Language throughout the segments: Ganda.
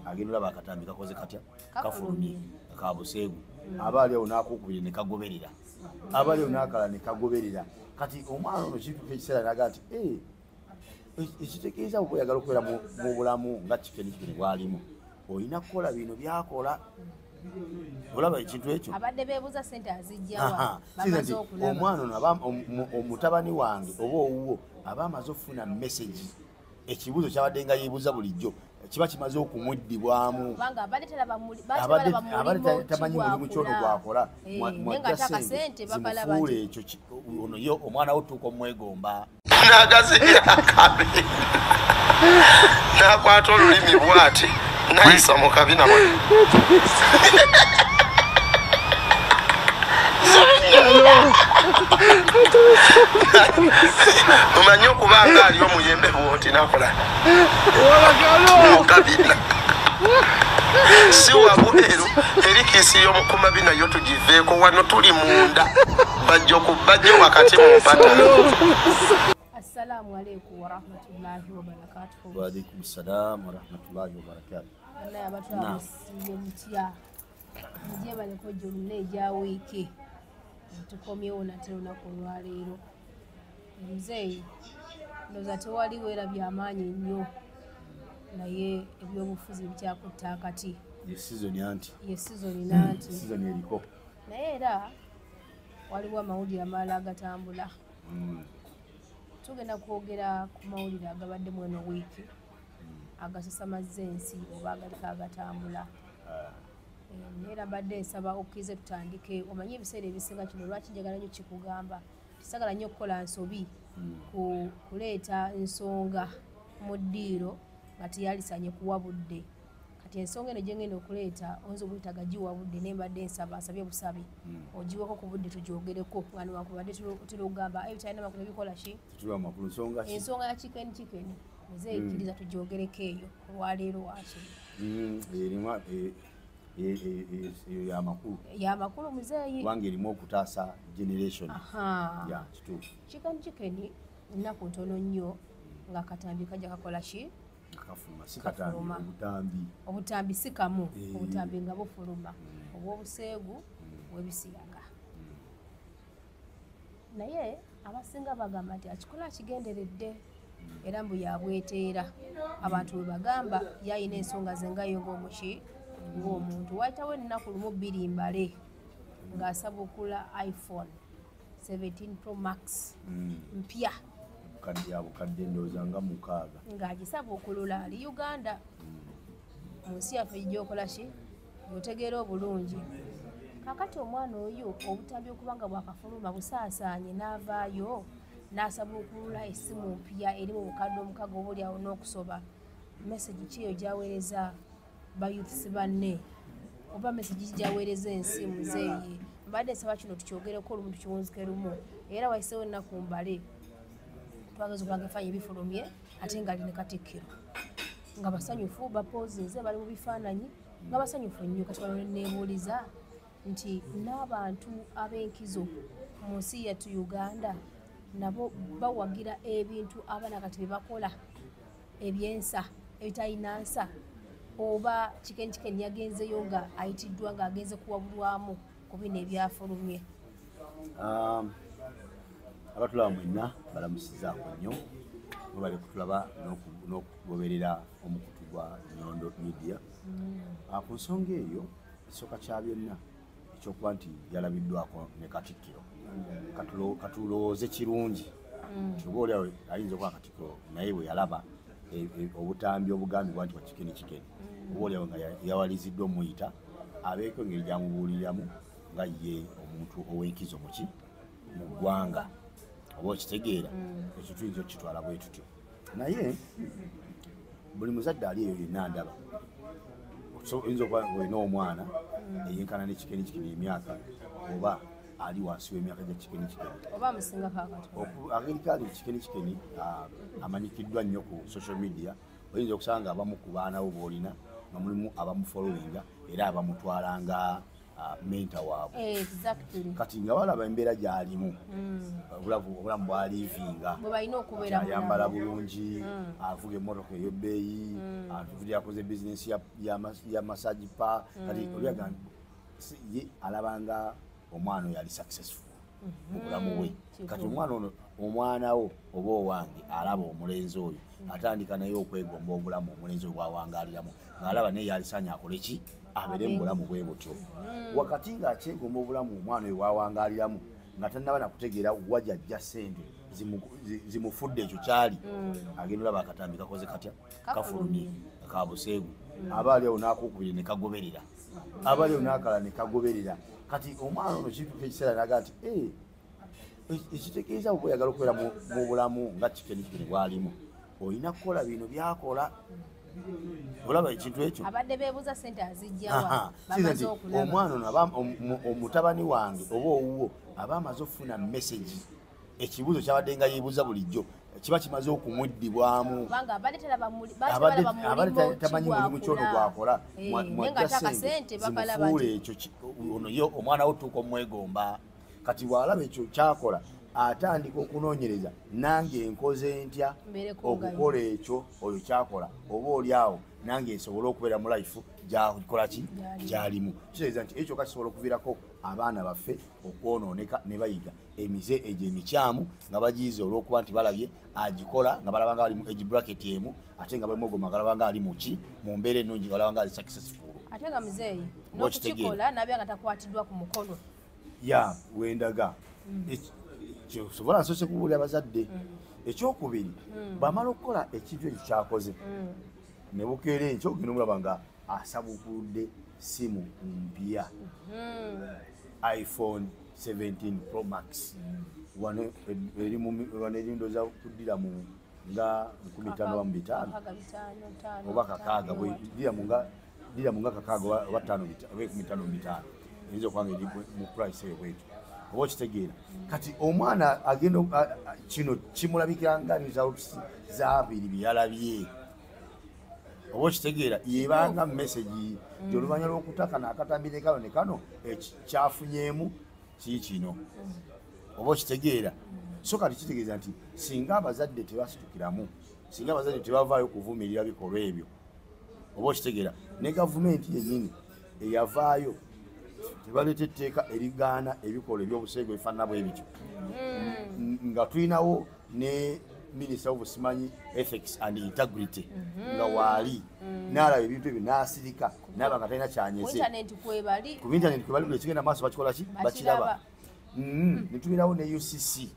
agenda bakatambi kakoze katya kafulumye kabuseegu abali awo nakukubire ne kagoberera abali awo nakala ne kagoberera kati omwana ono kitu ekisera naga nti ekitegeeza bwe yagala okubeera mu bulamu nga kikeni bwalimu olina kukola bino byakola olaba ekintu ekyo abadde beebuuza ssente azijjawa bamaze okulaba omwana ono omutabani wange oba owuwo aba amaze okufuna message ekibuuzo kyabadde nga yeebuuza bulijjo kiba kimaze okumuddibwamu abadde tamanyi mulimu kyono gwakola mwajja ssente zimufuule ekyo ono yo omwana wo tuuka omwegomba n'agazira akabi n'akwata olulimi bw'ati n'ayisa mu kabina omanyi okubanga ali omuyembe bwoti nakola mukabina si wabweru erikisi y'omukumabina yo tugiveeko wano tuli munda bajjo wakati mu mpata. Assalamu alaikum wa rahmatullahi wa barakatuh. Wa alaikum assalam wa rahmatullahi wa barakatuh. Allah ya batu amusiye mutya mujye baleko jonna eja wiiki tukomyewo nate olunaku olwaleero muzeeyi ndoza tewali weerabye amaanyi nnyo naye ebyobufuzi bikyakutta akati ye sizoni eriko naye era waliwo amawulire amalala agatambula tugenda kwogera ku mawulire agabaddemu eno wiiki agasasamaza ensi oba agaliko agatambula era mbadde nsaba okkize tutandike omanyi ebiseera ebisinga kino lwaki njagala nnyo kikugamba tisagala nnyo okukola nsobi kuleeta ensonga mu ddiiro nga teyalisanye kuwa budde kati ensonga eno gye ngenda okuleeta oyinza okuyitaga giwa budde naye mbadde nsaba nsabye busabe ogiweko ku budde tugyogereko nga newankubadde tulugamba ebitalina makulu ebikola ki ensonga ya chikeni muzeeyikkiriza tugyogereko eyo olwaleero wakiri yamakulu muzeeyi wange erimu okutaasa generation ya kituufu chikeni nnaku ntono nnyo nga katambi kajja kakola ki kafuluma obutambi si kamu obutambi nga bufuluma obw'obuseegu bwebisiyaga naye abasinga bagamba nti akikola akigenderedde era mbu yabweteera abantu bwe bagamba yayina ensonga ze ngayo ng'omuki ng'omuntu wayitawo ennaku lumu bbiri mbale ng'asaba okula iPhone 17 Pro Max mpya yabukadde ndowooza nga 6 ng'agisaba okulula ali Uganda mu nsi yaffe gyokola ki otegeera obulungi kakati omwana oyo obutambi okubanga bwakafuluma busaasaanye n'avaayo n'asaba okulula essimu mpya eri mu bukadde omukago obuli awo n'okusoba mesagi ki eyo gyaweereza bayuthisi banne oba mesagi ki gyaweereza ensi muzeeyi mbadde nsaba kino tukyogereko olumu tukiwunzike lumu era wayiseewo ennaku mbale twageza okubanga efaanyi bifulumye ate nga ali ne katikkiro nga basanyufu bapoozinze bali mu bifaananyi nga basanyufu nnyo kati wano neebuuliza nti n'abantu ab'enkizo mu nsi yattu Uganda nabo bawagira ebintu abaana kati bye bakola ebyensa ebitalina nsa oba chikeni yagenzeyo nga ayitiddwa ng'agenze kuwabulwamu ku bino ebyafulumye abatulaba mwenna balamusizaako nnyo bali kutulaba n'okugoberera omukutu gwa Nyondo Media ku nsonga eyo ekisooka kya byonna ekyokuba nti yalabiddwako ne katikkiro katulowooze kirungi nti oba oliawo ayinza okuba katikkiro naye bwe yalaba obutambi obugambibwa nti wakikeni oba oliawo nga yawaliziddwa omuyita abeeko engeri gyamubuuliramu nga ye omuntu ow'enkizo muki mu ggwanga oba okitegeera ekyo tuyinza okukitwala bwe tutyo naye buli muzadde ali eyo yenna ndaba oyinza okuba olina omwana eyenkana ne kikeni emyaka oba ali wansi w'emyaka gya kikeni oba amusinga kakati ageri kikeni amanyikiddwa nnyo ku social media oyinza okusanga abamu ku baana bo b'olina nga mulimu abamufollowinga era abamutwala nga menta waabwe. Exactly. Kati nga balaba embeera gy'alimu obulamu bwaliivinga balina okubeera ayambala bulungi avuga emmotoka ey'ebbeeyi atuvudde akoze bizinesi ya massage pa kati olyaga ye alabanga omwana oyo ali successful mu bulamu bwe. Kati omwana wo oba owange alaba omulenzi oyo atandika naye okwegomba obulamu omulenzi oyo bwawangaaliramu ng'alaba naye yalisaanye akole ki abeere mu bulamu bwe butyo. Wakati ng'akyegomba obulamu omwana oyo bwawangaaliramu nga tannaba nakutegeera wajajja ssente zimufudde ekyo kyali agenda olaba akatambi kakoze katya kafulumye ka buseegu aba ali awo n'akokubiri ne kagoberera aba ali awo n'akala ne kagoberera. Kati omwana ono kituuka ekiseera naga nti ekitegeeza bwe oyagala okubeera mu bulamu nga Kikeni bwalimu olina kukola bino byakola. Olaba ekintu ekyo abadde beebuuza ssente azijjawa bamaze okulaba omwana ono omutabani wange oba owuwo aba amaze okufuna message ekibuuzo kyabadde nga yeebuuza bulijjo kiba kimaze okumuddibwamu abadde tamanyi mulimu kyono gwakola mwajja ssente zimufuula ekyo ono yo omwana wo tuuka omwegomba. Kati bw'alaba ekyo kyakola atandika okunoonyereza nange enkoze ntya okukola ekyo oyo kyakola oba oli awo nange nsobole okubeera mu life gyakola ki gyalimu. Kitegeeza nti ekyo kakisobola okuviirako abaana baffe okwonooneka ne bayiga emize egyo emikyamu nga bagiyize olw'okuba nti balabye agikola nga balaba nga ali mu age bracket emu ate nga bamwegomba nga balaba nga ali muki mu mbeera ennungi nga balaba nga ali successful. Ate nga muzeeyi n'okukikola nabye nga takwatiddwa ku mukono ya wendaga sobola nsose kubuulira abazadde. Ekyokubiri bamala okukola ekintu ekyo kyakoze ne bukeera enkyo ogenda omulaba nga asabukudde simu mpya iPhone 17 Pro Max wano erindoza kuddira mu nga 15 oba kakaaga dira mu nga kakaaga oba 15 eyinza okubanga eri mu price eyo bwetyo oba okitegeera. Kati omwana agenda kino kimulabikira nga results z'abiri byalabye oba okitegeera yebanga message gy'oluvannyuma lw'okutaka n'akatambi ne kano ne kano ekyafunyeemu kino oba okitegeera. So kati kitegeeza nti singa abazadde tebasitukiramu singa abazadde tebavaayo kuvumirira bikolwa ebyo oba okitegeera ne gavumenti yennyini eyavaayo tebaleeta etteeka erigaana ebikolwa ebyobuseego ebifaanana bwe bityo nga tulinawo ne Minister of Simanyi Ethics and Integrity nga waali n'alaba ebintu ebyo n'asirika n'aba nga talina kyanyeze ku internet kwebali buli ekigenda maaso bakikola ki bakiraba. Ne tulinawo ne UCC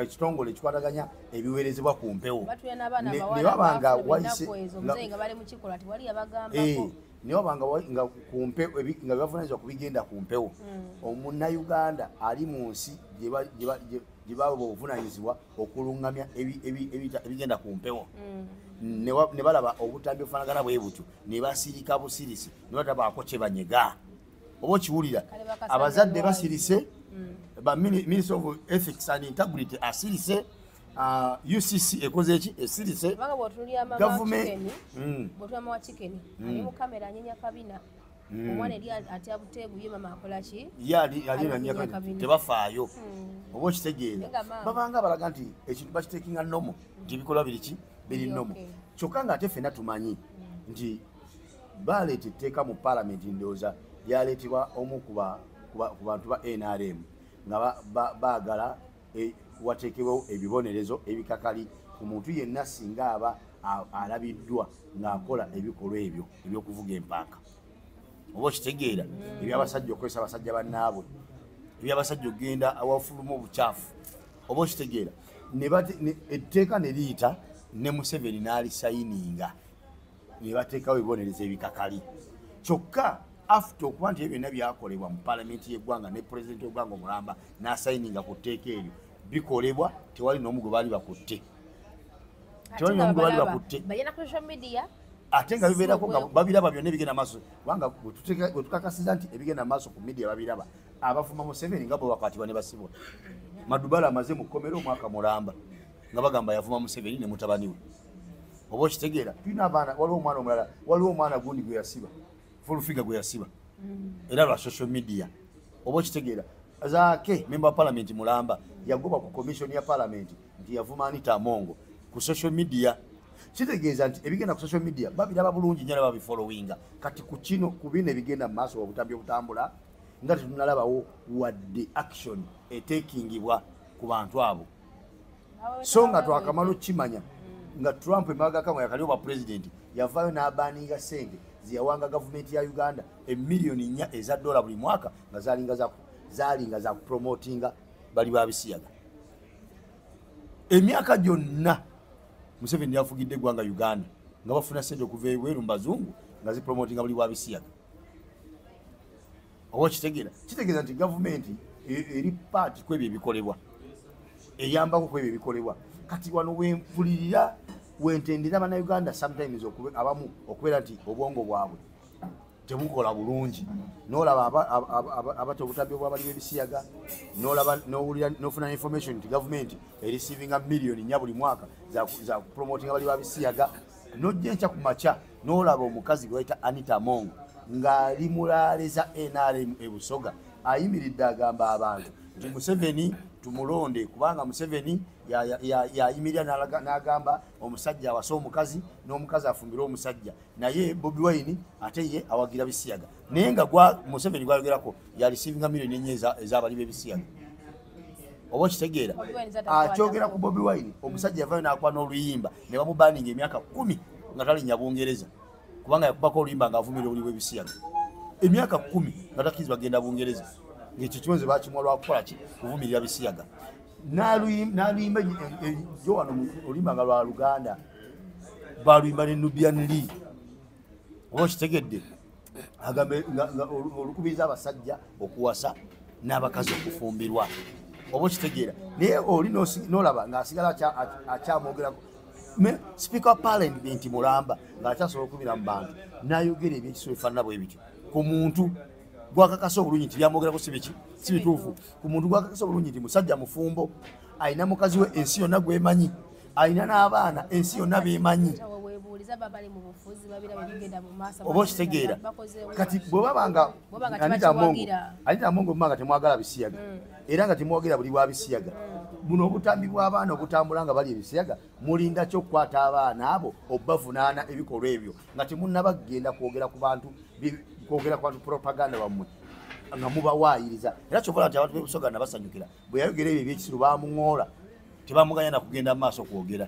ekitongole ekikwataganya ebiweerezebwa ku mpewo ne babanga wayise ne wabanga nga ku mpewo nga bibavunaanyizibwa ku bigenda ku mpewo omunnayuganda ali mu nsi gye bawe obuvunaanyizibwa okuluŋŋamya ebigenda ku mpewo ne balaba obutambi obufaanagana bwe butyo ne basirika busirisi ne batabaako kye banyega oba okiwulira abazadde basirise Minister of Ethics and Integrity asirise UCC ekoze eki esirise government bw'otulama wa Kikeni ali mu kamera anyenya kabina omwana eri atya buteegu ye mama akola ki yali anyenya kabina tebafaayo oba okitegeera babanga balaga nti ekintu bakiteekinga nomo nti bikolwa biri nomo kyokka ng'ate ffenna tumanyi nti baleeta etteeka mu paalamenti ndowooza lyaleetebwa omu ku bantu ba NRM nga baagala wateekebwawo ebibonerezo ebikakali ku muntu yenna singa aba alabiddwa ng'akola ebikolwa ebyo ebyokuvuga empanka oba okitegeera ebyabasajja okukozesa abasajja bannaabwe ebyabasajja okugenda awafuluma obukyafu oba okitegeera etteeka ne liyita ne Museveni n'alisayininga ne bateekawo ebibonerezo ebikakali kyokka after okuba nti byonna byakolebwa mu paalamenti y'eggwanga ne pulezidenti w'eggwanga omulamba n'asayininga ku tteeka eryo bikolebwa tewali n'omu gwe baali bakutte ate nga bibeerako nga babiraba byonna ebigenda maaso kubanga bwe tukakasiza nti ebigenda maaso ku media babiraba abavuma Museveni nga bwe bakwatibwa ne basibwa Madubala amaze mu kkomera omwaka mulamba nga bagamba yavuma Museveni ne mutabani we oba okitegeera tulina abaana waliwo omwana omulala waliwo omwana gundi gwe yasiba fulufiga gwe yasiba era lwa social media oba okitegeera Zaake member wa parliament Mulamba yagoba ku commission ya parliament nti yavuma Anita Amongo ku social media kitegeeza nti ebigenda ku social media babiraba bulungi nnyo babifollowinga kati ku kino ku bino ebigenda mu maaso obutambi obutambula nga tetunalabawo wadde action etekingibwa ku bantu abo so nga twakamala okimanya nga Trump emaga kamwe yakaliyo ba president yavaayo n'abaninga sente ziyawanga gavumenti ya Uganda emiliyoni 4 eza dola buli mwaka nga zalinga za promotinga bali babisiyaga emyaka gyonna Museveni yafugidde eggwanga Uganda nga bafuna sente okuva ebweru mbazungu nga zipromotinga buli babisiyaga oba kitegeeza nti gavumenti eri paati kwebyo ebikolebwa eyambako kwebyo ebikolebwa kati wano wenfulirira wentendera bannayuganda sometimes abamu okubeera nti obwongo bwabwe tebukola bulungi n'olaba abata obutambi obwabali b'ebisiyaga n'owulira n'ofuna information nti gavumenti erisivinga miliyoni 4 buli mwaka za promoting abali babisiyaga n'ojja enkya ku makya n'olaba omukazi gwe bayita Anita Amongo ng'ali mulaaleza NRM e Busoga ayimiridde agamba abantu nti Museveni tumulonde kubanga Museveni yayimirira n'agamba omusajja awasa omukazi n'omukazi afumbira omusajja naye Bobi Wine ate ye awagira bisiyaga naye nga Museveni gwayogerako yarisivinga miliyoni 4 ez'abali b'ebisiyaga oba kitegeera akyogera ku Bobi Wine omusajja yavaayo n'akuba n'oluyimba ne bamubaninga emyaka 10 nga talinnya Bungereza kubanga yakubako oluyimba ng'avumira oli bw'ebisiyaga emyaka 10 nga takirizibwa genda Bungereza ng'ekyo kiwonze bakimwa lwakukola ki kuvumirira bisiyaga n'aluyimba jo wano oluyimba nga lwa Luganda baluyimba ne Nubian Lee oba kitegedde agambe olukubiriza abasajja okuwasa n'abakazi okufumbirwa oba kitegeera naye oli n'olaba ng'asigala akyamwogerako Speaker wa Parliament Mulamba ng'akyasobola okubira mu bantu n'ayogera ebyekisolo ebifaanana bwe bityo ku muntu gwakakasa obulungi nti byamwogerako si bituufu ku muntu gwakakasa obulungi nti musajja mufumbo alina mukazi we ensi yonna gwemanyi alina n'abaana ensi yonna beemanyi oba okitegeera kati bwe babanga Anita Amongo mumanga temwagala bisiyaga era nga temwogera buli bwa bisiyaga buno obutambi bw'abaana obutambula nga bali ebisiyaga mulinda ky'okukwata abaana abo obavunaana ebikolwa ebyo nga temunnabagenda kwogera ku bantu propaganda bammwe nga mubawaayiriza era kyobola nti abantu b'ebusoga nabasanyukira bwe yayogera ebyo ebyekisiru bamuŋoola tebamuganya na kugenda mu maaso kwogera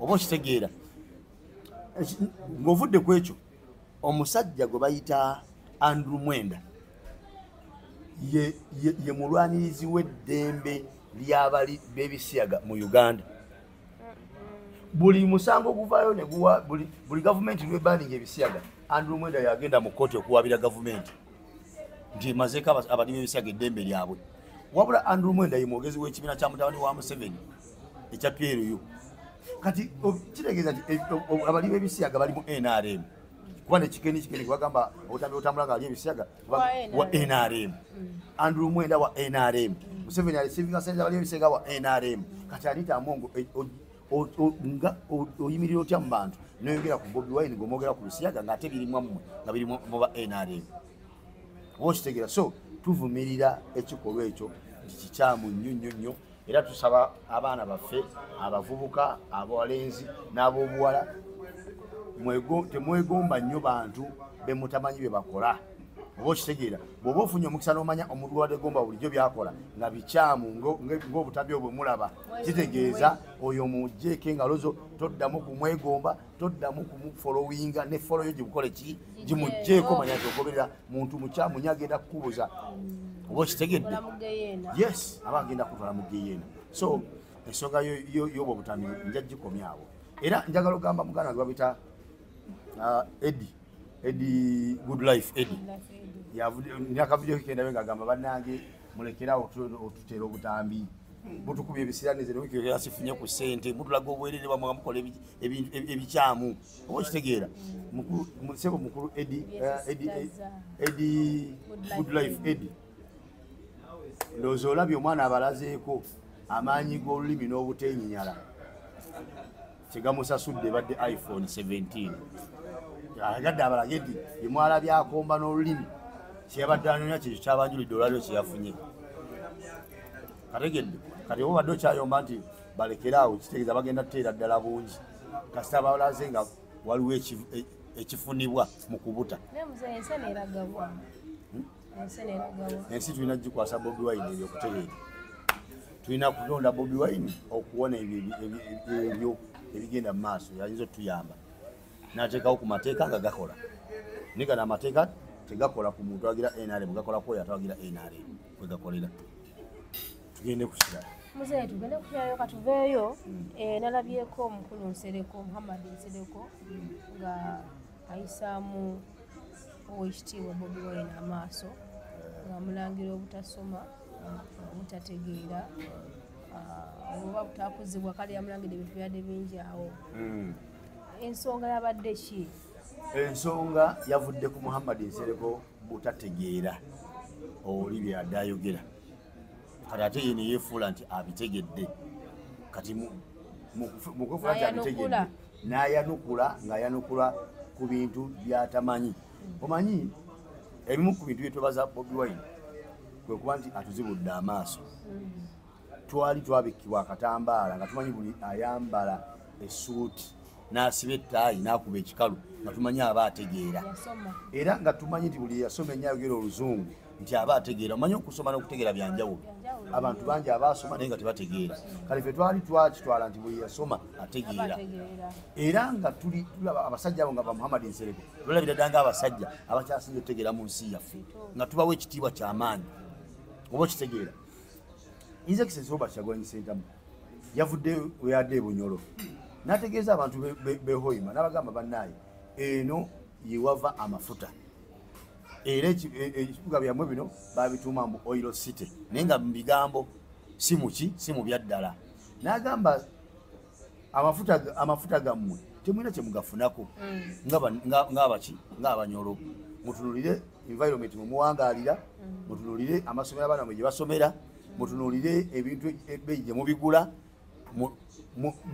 oba okitegeera ng'ovudde ku ekyo omusajja gwe bayita Andrew Mwenda ye mulwanirizi w'eddembe ly'abali b'ebisiyaga mu Uganda buli musango guvaayo ne guwa buli gavumenti lw'ebaninga ebisiyaga Andrew Mwenda yagenda mu kkooti okuwabira gavumenti nti emazeeko abali b'ebisiyaga eddembe lyabwe wabula Andrew Mwenda ye mwogezi w'ekibiina kya mutabani wa Museveni ekya PLU kati kitegeeza nti abali b'ebisiyaga bali mu NRM kuba nekikeni kubagamba obutambi butambula nga ali ebisiyaga wa NRM Andrew Mwenda wa NRM Museveni alisivinga sente abali b'ebisiyaga wa NRM kati Anita Amongo nga oyimirira otya mu bantu noyogera ku Bobi Wine ng'omwogera ku bisiyaga ng'ate birimu mmwe nga biri mu ba NRM wokitegeera so tuvumirira ekikolwa ekyo kikyamu nnyo era tusaba abaana baffe abavubuka abalenzi n'ab'obuwala temwegomba nnyo bantu bemutamanyi bye bakola oba okitegeera bw'oba ofunye omukisa n'omanya omuntu gwadegomba bulijjo byakola nga bikyamu ng'obutambi obwe mulaba kitegeeza oyo mugjeeko engalo zo toddamu kumwegomba toddamu kumufolowinga ne foloyo gimukole ki gimugjeeko manya nti ogoberera muntu mukyamu nyo agenda kukubuza oba okitegedde yes aba agenda kutwala mu geyeena so ensonga y'obwo obutambi nja gikomyawo era njagala okugamba muganda gwe babita Eddie Good Life Eddie nyakavidiyo kikendabe ngagamba bannange mulekerawo otutera obutambi butukubye ebisiranize newikirasifunye ku ssente mutulaga obwerere bamwe mukola ebikyamu oba okitegeera sebo mukulu Eddie Good Life Eddie ndowooza olabye omwana abalazeeko amaanyi g'olulimi n'obutenyinyala kyegamusasudde badde iPhone 17 agadde abalage nti yemwala byakomba n'olulimi kyeyabadde anoonya kye kyabanjulidde olwaliro kyeyafunye kategedde kati oba badde okyayomba nti balekeraawo kitegeeza bagenda kuteera ddala bungi kasita balaze nga waliwo ekifunibwa mu kubuta ensi tulina gikwasa Bobi Wine ebyokutereera tulina kulonda Bobi Wine okuwona ebyo ebigenda mu maaso yayinza otuyamba n'ateekawo ku mateeka nga gakola naye gano amateeka tegakola ku muntu awagira NRM gakola ku oyo atawagira NRM kwe gakolera tugende ku kirala muzeeyi tugende ku kirala katuveeyo nalabyeko omukulu Nsereko Muhammad Nsereko nga ayisaamu owekitiibwa Bobi Wine amaaso ng'amulangira obutasoma obutategeera oba butakuzibwa kale yamulangidde ebintu byadde bingi awo ensonga yabadde ki ensonga yavudde ku Muhammad Nsereko butategeera oli byadde ayogera kati ate ye neyeefuula nti abitegedde kati mu kwefuula nti abitegedde n'ayanukula ng'ayanukula ku bintu byatamanyi omanyi ebimu ku bintu byetwebaza Bobi Wine kwe kuba nti atuzibudde amaaso twali twabikibwa akatambaala nga tumanyi buli ayambala essuuti n'asiba ettaayi n'akuba ekikalu nga tumanyi aba ategeera era nga tumanyi nti buli yasoma ennyo ayogera oluzungu nti aba ategeera omanyi okusoma n'okutegeera byanjawulo abantu bangi abaasoma naye nga tebategeera kale ffe twali twakitwala nti buli yasoma ategeera era nga tulaba abasajja abo nga ba Muhammad Nsereko lwalabira ddala ng'abasajja abakyasinze otegeera mu nsi yaffe nga tubawo ekitiibwa ky'amaanyi oba okitegeera His Excellency Robert Kyagulanyi Ssentamu yavudde weyadde e Bunyoro n'ategeeza abantu behoima n'abagamba bannaaye eno yewava amafuta era ekibuga byammwe bino babituuma mu Oil City naye nga mu bigambo si mu byaddala n'agamba amafuta gammwe temulina kye mugafunako ng'abanyolo mutunulire environment mwe muwangaalira mutunulire amasomero abaana mwe gye basomera mutunulire ebintu ebbeeyi gye mubigula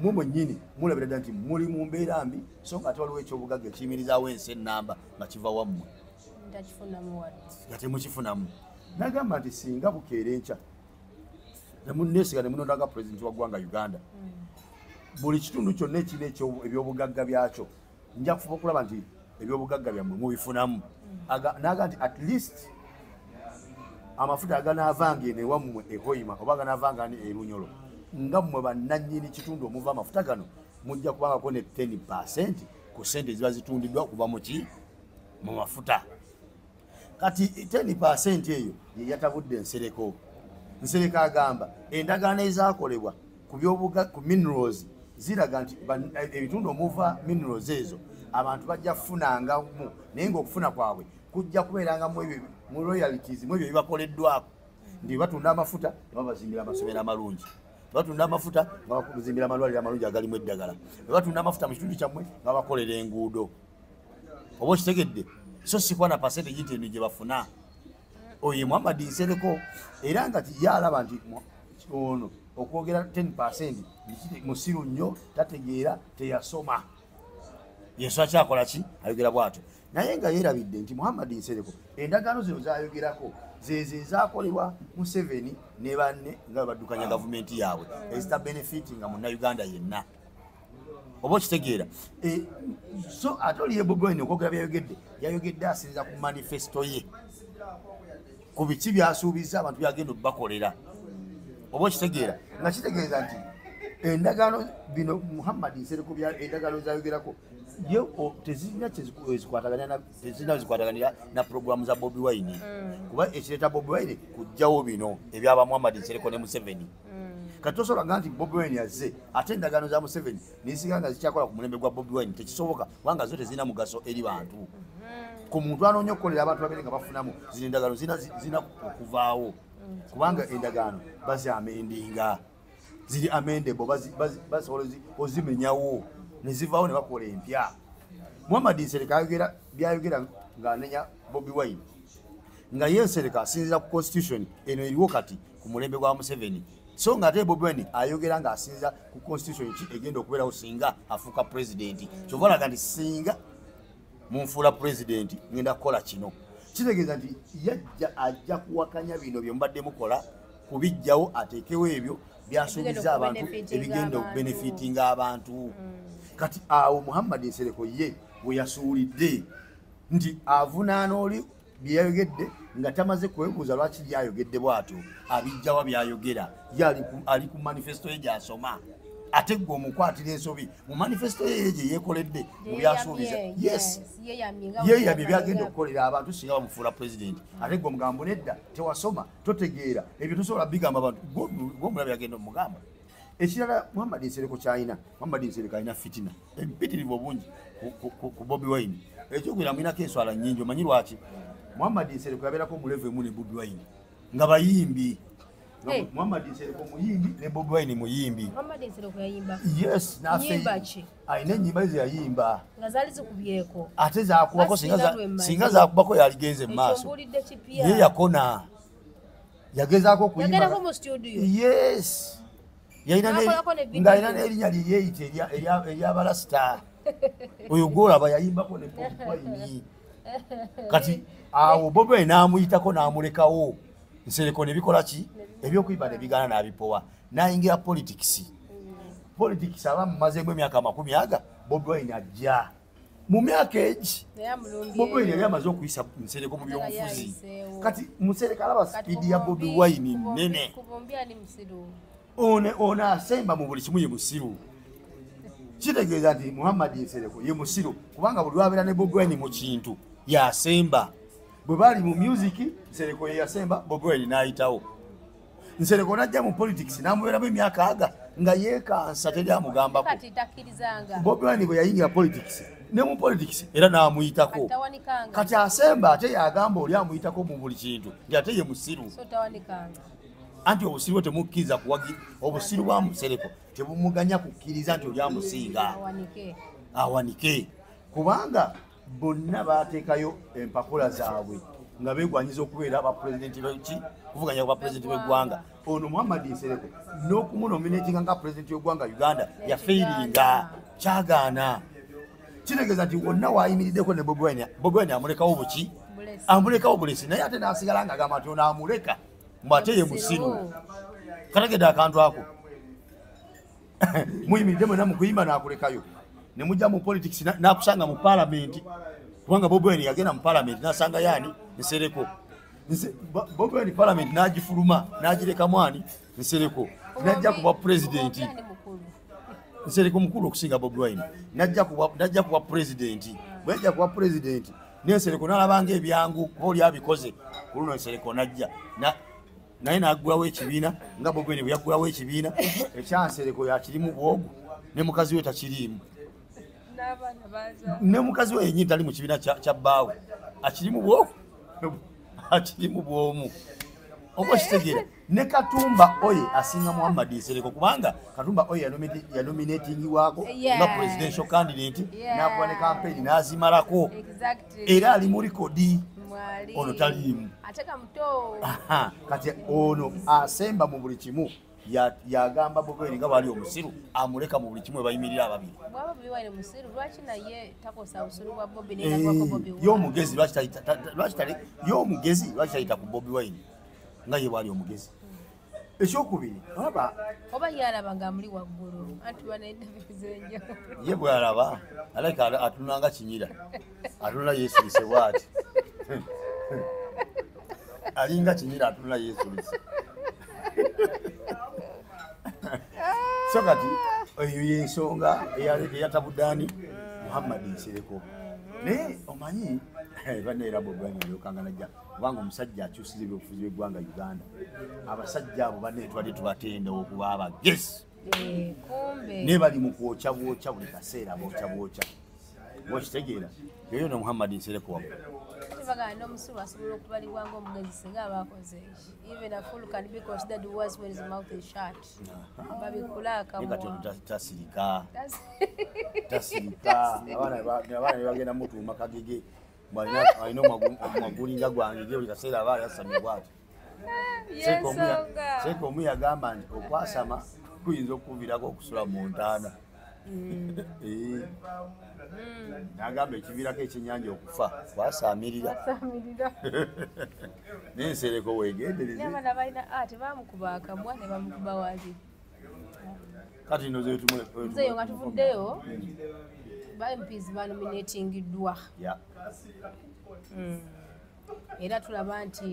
mwennyini mulabira ddala nti muli mu mbeera mbi so nga ate waliwo ekyobugagga ekiyimirizaawo ensi ennamba nga kiva wammwe nga temukifunamu nagamba nti singa bukeera enkya nemunneesiga ne munondanga pulezidenti wa ggwanga Uganda buli kitundu kyonna ekina ebyobugagga byakyo nja kufuba okulaba nti ebyobugagga byammwe mubifunamu naga nti at least amafuta aganaavanga eno ewammwe ehoima oba aganaavanga ni e Bunyoro nga mmwe bannannyini kitundu omuva amafuta gano mujja kubangako ne 10% ku sente eziba zitundiddwa okuva mu mafuta kati 10% eyo ye yatabudde Nsereko agamba endagaano ezaakolebwa ku minerals ziraga nti ebitundu omuva minerals ezo abantu bajja kufunangamu naye ng'okufuna kwabwe kujja kubeerangamu ebyo mu royalties mu ebyo bibakoleddwako ndi batunda amafuta babazimbira amasomero amalungi batunda amafuta nga bazimbira amalwaliro amalungi agalimu eddagala batunda amafuta mu kitundu kyammwe nga bakolera enguudo oba okitegedde so sikwa na percentage nti gye bafuna oyo Muhammad Nsereko era nga yalaba nti ono okwogera 10% musiru nnyo tategeera teyasoma yesu akyakola ki ayogera bw'atyo naye nga yeerabidde nti Muhammad Nsereko endagaano zino zayogerako zeze ezakolebwa Museveni ne banne nga baddukanya gavumenti yaabwe ezita benefiting nga munnayuganda yenna oba okitegeera so ate oliye Bobi Wine okwogera byayogedde yayogedde asinza ku manifesto ye ku biki byasuubiza abantu byagenda okubakolera oba okitegeera nga kitegeeza nti endagaano bino Muhammad Nsereko endagaano zayogerako ye tezirina zikwataganira na programu za Bobi Wine kuba ekireeta Bobi Wine kujjawo bino ebyaba Muhammad Nsereko ne Museveni kati tosobola nti Bobi Wine yazze ate endagaano za Museveni niziga nga zikyakola ku mulembe gwa Bobi Wine tekisoboka kubanga zo tezirina mugaso eri bantu ku muntu anoonya okukolera abantu babiri nga bafunamu zino endagaano zina okuvaawo kubanga endagaano baziamendinga ziri amendebo basobola ozimenyawo nezivaawo ne bakola empya Muhammad Nsereko byayogera ng'anenya Bobi Wine nga ye Nsereko asinzira ku constitution eno eriwo kati ku mulembe gwa Museveni so nga ate Bobi Wine ayogera ng'asinzira ku constitution ki egenda okubeerawo singa afuuka pulezidenti kyova olaga nti singa munfuula pulezidenti ngenda kukola kino kitegeeza nti ajja kuwakanya bino bye mubadde mukola kubijjawo ateekewo ebyo byasuubiza abantu ebigenda okubenefitinga abantu. Kati awo Muhammad Nsereko ye bwe yasuulidde nti avunaana oli bye yayogedde nga tamaze kwebuuza lwaki byayogedde bw'atyo abijjawa byayogera ye ali ku manifesto ye gy'asoma ate gwe omukwatira ensobi mu manifesto ye gye yeekoledde mu byasuubiza yeeyamye byagenda okukolera abantu singa bamufuula pulezidenti ate gwe omugambo nedda tewasoma totegeera ebyo tosobola bigamba abantu gwomulaba byagenda omugamba. Ekirala Muhammad Nsereko kyalina Muhammad Nsereko alina fitina empitirivu obungi ku Bobi Wine ekyokubira mwinako enswala nnyingi omanyi lwaki Muhammad Nsereko yabeerako mu level emu ne Bobi Wine nga bayimbi. Muhammad Nsereko muyimbi ne Bobi Wine muyimbi. Muhammad Nsereko yayimba. Yes, nyimba ki? Alina ennyimba ze yayimba. Nga zaali zikubyeko. Ate zaakubako singa zaakubako yaligenze mu maaso. Ye yakona. Yagezaako okuyimba. Yagerako mu studio. Yes. Ng'alina n'erinnya lye yeeyita eryabalasita. Oyo gwolaba yayimbako ne Bobi Wine. Kati awo Bobi Wine n'amuyitako n'amulekawo. Nsereko ne bikola ki? Ebyokuyimba ne bigaana n'abipowa. N'ayingira politics. Politics aba mumazeemu emyaka 40 Bobi Wine ajja. Mu myaka egi Bobi Wine yali amaze okuyisa Nsereko mu by'obufuzi. Kati Nsereko alaba sipiidi ya Bobi Wine nnene. Ono asemba mu buli kimu ye musiru. Kitegeeza nti Muhammad Nsereko ye musiru kubanga buli lwabeera ne Bobi Wine mu kintu yasemba. Bwe bali mu music Nsereko ye yasemba Bobi Wine n'ayitawo. Nsereko n'ajja mu politics n'amubeeramu emyaka aga nga yeekansa teri amugambako. Bobi Wine bwe yayingira politics ne mu politics era n'amuyitako. Kati asemba ate yagamba oli amuyitako mu buli kintu nti ate ye musiru. Anti obusiru temukkiriza kuwagira obusiru bwa Nsereko tebumuganya kukkiriza nti oli amusinga awanike kubanga bonna baateekayo empapula zaabwe nga beegwanyiza okubeera abapulezidenti beki kuvuganya ku bapulezidenti b'eggwanga. Ono Muhammad Nsereko n'okumunominatinga nga pulezidenti w'eggwanga Uganda yafeiringa kyagaana. Kitegeeza nti wonna waayimiriddeko ne Bobi Wine amulekawo buki amulekawo bulesi naye ate n'asigala nga agamba nti ono amuleka mbate ye musiru. Kategedde akantu ako muyimiridde mwena mu kuyimba n'akulekayo ne mujja mu politics n'akusanga mu parliament kubanga Bobi Wine yagenda mu parliament n'asanga yani Nsereko. Bobi Wine parliament n'agifuluma n'agireka mwani Nsereko n'ajja kuba president. Nsereko mukulu okusinga Bobi Wine n'ajja kuba president. Bw'ajja kuba president Nsereko n'alabanga ebyangu oli abikoze ku luno Nsereko n'ajja naye n'aggulawo ekibiina nga Bobi Wine bwe yaggulawo ekibiina ekya Nsereko yakirimu bwogu ne mukazi we takirimu. Ne mukazi we yennyini tali mu kibiina kya bbaawe akirimu bwogu akirimu bwomu. Oba kitegeera ne Katumba oye asinga Muhammad Nsereko kubanga Katumba oye yanominatingibwako nga presidential candidate n'akuba ne campaign n'azimalako era ali mu likodi. Ono taliimu kati ono asemba mu buli kimu yagamba Bobi Wine nga bwali omusiru amuleka mu buli kimu ebayimirira ababiri. Y'omugezi lwaki tayita ku Bobi Wine nga ye bwali omugezi. Ekyokubiri oba yalaba nga amuli waggulu anti banendabizenjo ye bwalaba aleka atunula nga kinyira atunula yesulise bwati alinga kinyira atunula yesulise. So kati eyo yensonga eyatabuddaani Muhammad Nsereko naye omanyi baneera Bobi Wine yokanga najja kubanga omusajja akyusiza ebyobufuzi bw'eggwanga Uganda. Abasajja abo banne twali tubatenda okuba abagezi ne bali mu kwokya bwokya buli kaseera bwokya bwokitegeera yoyo no Muhammad Nsereko wamu bagana omusiru asobola okubalibwa ng'omugezi singa abakoze even a fool can be considered worse when his mouth is shut. Babikula akamwa tasirika abaana bagenda mutuuma kagege alina omagulinga gwange buli kaseera aba yasamye bwati. Seeko omu yagamba nti okwasama kuyinza okuviirako okusula mu ntaana n'agamba ekiviirako ekyennyanja okufa twasaamirira n'ensereko weegendereze n'abaana balina tebamukuba akamwa ne bamukuba wali kati nno nzeyo nga tuvuddeyo ba MPs banominatingiddwa era tulaba nti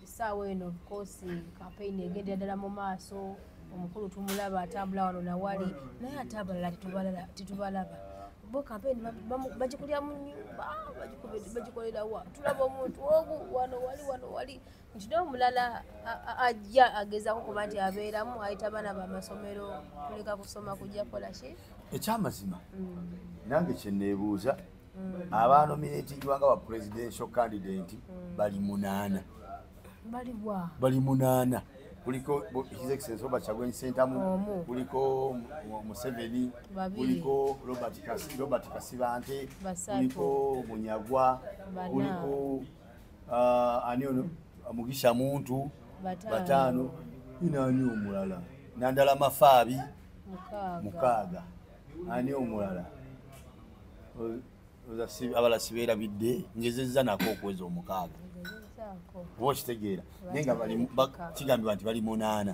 essaawa eno of course campaign egendera ddala mu maaso omukulu tumulaba atambula wano nawali naye ate abalala tetubalaba bo campaign bagikulira mu nnyumba bagikolera wa tulaba omuntu ogu wano wali nti n'omulala ajja agezaako kuba nti abeeramu ayita abaana b'amasomero kuleka kusoma kujja kola ki ekyamazima nange kyeneebuuza abanominatingibwa nga ba presidential candidate bali 8 bali 8 kuliko His Excellency Robert Kyagulanyi Ssentamu, kuliko Museveni, kuliko Robert Kasibante, kuliko Munyagwa, kuliko Mugisha Muntu, batano, ani omulala, Nandala Mafaabi, mukaaga, ani omulala. Abala sibeera bidde ngezezza nako okweza omukaaga. Okitegeera naye nga kigambibwa nti bali 8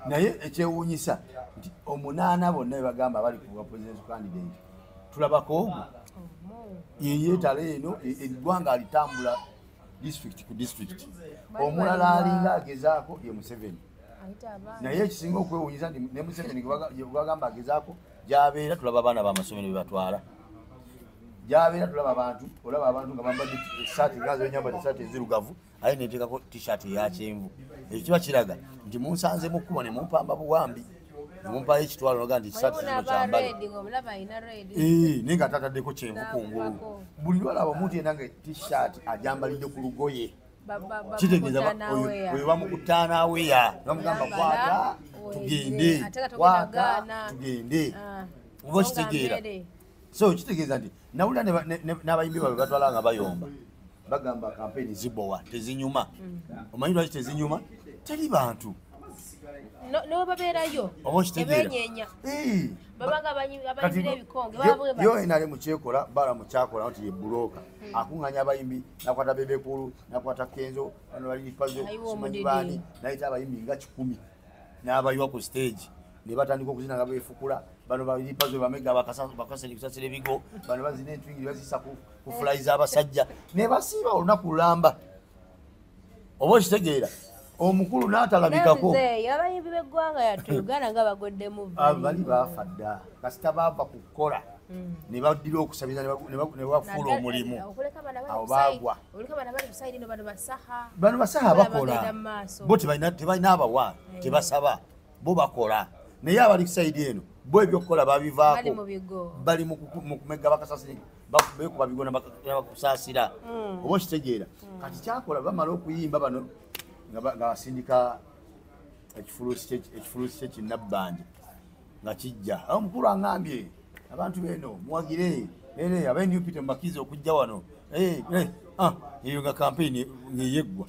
naye ekyewuunyisa nti 8 bonna bagamba bali ku presidential candidate tulabako ogwo yeyeetala eno eggwanga alitambula district ku district omulala alinga agezaako ye Museveni naye ekisinga okwewuunyisa nti ne Museveni gwagamba agezaako gyabeera tulaba abaana b'amasomero bebatwala jabeera tulaba abantu olaba abantu nga bambadde t-shirt ngazo nyambadde t-shirt enzirugavu aye neteekako t-shirt eya kyenvu ekiba kiraga nti munsanze mu kkubo ne mumpamba buwambi ne mumpayo ekitwalo noga nti t-shirt zino kyambale naye nga tataddeko kyenvu kungulu buli lwalaba omuntu yenna nga t-shirt ajambalidde ku lugoye kitegeeza we bamukutta aweya bamugamba kwata tugende kwata tugende oba kitegeera so kitegeeza nti nawulira n'abayimbi baabwe batwala nga bayomba bagamba kampeyini zibowa tezinyuma omanyi lwaki tezinyuma teri bantu newebabeerayo ebenyeenya babanga abayimira ebikonge yo enale mukyekola bala mukyakola nti ye bulooka akuŋŋanya abayimbi nakwata bebekulu nakwata kenzo bano bali lipazo simanyi baani nayita abayimbi nga 10 n'abayiwa ku stage ne batandika okuzina nga beefukula bano balipazo bamega bakaseni kusasira ebigo bano bazina entwingiri bazisa ku fly z'abasajja ne basiiba olunaku lulamba oba okitegeera omukulu n'atalabikako abayimbi b'eggwanga yattu Uganda nga bagoddemu bali baafa dda kasita baava ku kukola ne baddira okusabiza ne bafuula omulimu awo baagwa bano basaha bakola bo tebalina abawa tebasaba bo bakola naye abali ku sayidi eno bo ebyokukola babivaako bali mu kumega bakasasira bekuba bigona bakusaasira oba okitegeera kati kyakola bamala okuyimba bano nga basindika ekifuluusi kyekinnabbanja nga kijja omukulu aŋŋambye abantu beno muwagire abenupite mubakize okujja wano eyo nga kampeyini ngeyeggwa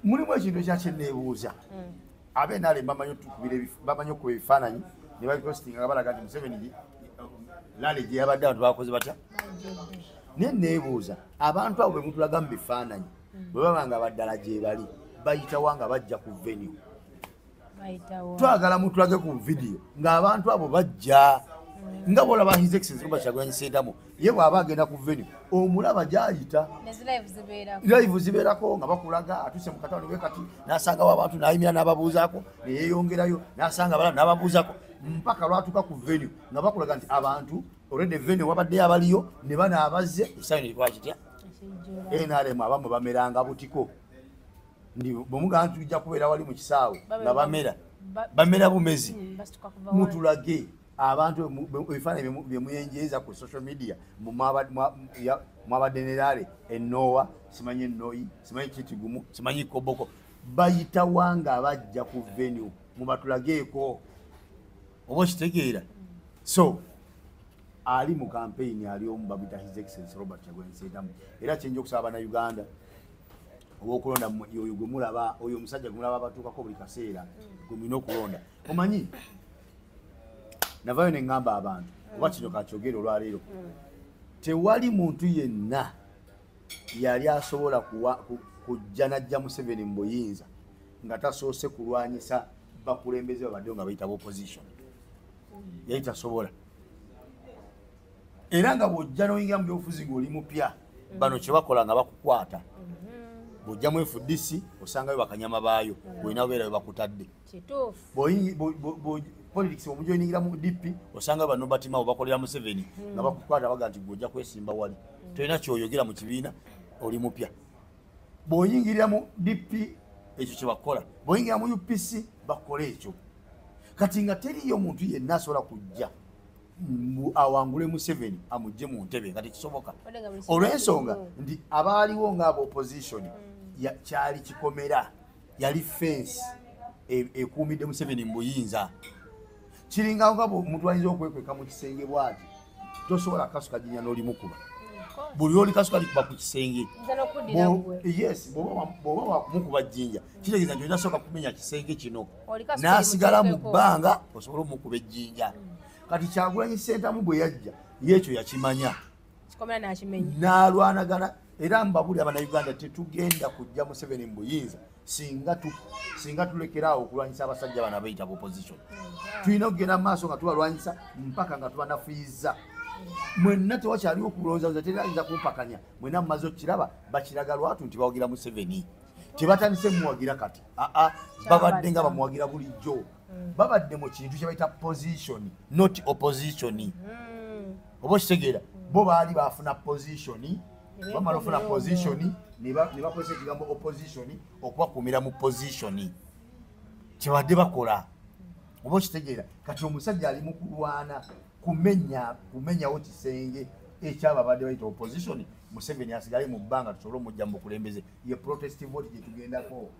mulimu ekintu ekyakyeneebuuza abenale bamanyi okuba ebifaananyi ne babipostinga nga balaga nti Museveni lale gye yabadde abantu bakoze batya naye neebuuza abantu abo bemutulaga mu bifaananyi bwe baba nga baddala gye bali bayitawa nga bajja ku venue twagala mutulage ku vidiyo ng'abantu abo bajja nga bwolaba His Excellency Robert Kyagulanyi Ssentamu ye bw'aba agenda ku venue omulaba gy'ayita live zibeerako nga bakulaga atuse mu katawuni we kati n'asangawo abantu n'ayimira n'ababuuzaako ne yeeyongerayo n'asanga abalala n'ababuuzaako mpaka lwatuuka ku venue nga bakulaga nti abantu already venue wabaddeyo abaliyo ne banaabazze ekisawe ne kikola kitya NRM abamu bameranga butiko ndi bwemugamba nti tujja kubeera wali mu kisaawe nga bamera bumezi mutulage abantu ebifaananyi byemuyenjeeza ku social media mwabadenerale enowa simanyi enoyi simanyi kitigumu simanyi koboko bayitawa nga bajja ku venue mubatulageeko oba okitegeera so ali mu kampeyini ali omu babita His Excellency Robert Kyagulanyi Ssentamu era kyenja okusaba bannayuganda obwokulonda oyo gwe mulaba oyo omusajja gwe mulaba abatuukako buli kaseera gwe mulina okulonda omanyi navayo ne ngamba abantu kuba kino kakyogere olwaleero tewali muntu yenna yali asobola kujja najja Museveni mu buyinza nga tasoose kulwanyisa bakulembeze babaddeyo nga bayita opposition yali tasobola era nga bw'ojja n'oyingira mu byobufuzi ng'oli mupya bano kye bakola nga bakukwata bw'ojja mu FDC osangayo bakanyama baayo bw'olina obeerayo bakutadde politics omujoyiningira mu DP osanga bano batimawo bakolera Museveni nga bakukwata baga nti gw'ojja kwesimba wali tolina kyoyogera mu kibiina oli mupya bw'oyingirira mu DP ekyo kye bakola bw'oyingira mu UPC bakola ekyo kati nga teriyo muntu yenna asobola kujja awangule Museveni amujje mu ntebe nga tekisoboka olw'ensonga nti abaaliwo ng'aba opposition kyali kikomera yali fence ekuumidde Museveni mu buyinza kiringa nga omuntu ayinza okwekweka mu kisenge bw'ati tosobola kasuka jinya n'olimukuba buli oli kasuka likuba ku kisenge yes bw'oba wakumukuba jjinja kitegeeza nti olinasooka kumenya kisenge kino n'asigala mu bbanga osobola omukuba ejjinja kati Kyagulanyi Ssentamu bwe yajja yeekyo yakimanya n'alwanagana era mbabuli abannayuganda tetugenda kujja Museveni mu buyinza singa tulekeraawo okulwanyisa abasajja bano abayita opposition tulina okugenda mu maaso nga tubalwanyisa mpaka nga tubanafuyiza mwenna tewakyaliwo okulowooza terayinza kumpakanya mwenna mumaze okukiraba bakiraga lwatu nti bawagira Museveni tebatandise muwagira kati babadde nga bamuwagira bulijjo babadde mu kintu kye bayita position not opposition oba okitegeera bo baali bafuna position bamala ofuna position ne bakozesa ekigambo opposition okubakuumira mu position kyebadde bakola oba okitegeera kati omusajja ali mu kulwana kumenyawo kisenge ekyaba badde bayita opposition Museveni asigale mu bbanga tusobole omujja mu bukulembeze ye protest vote gye tugendako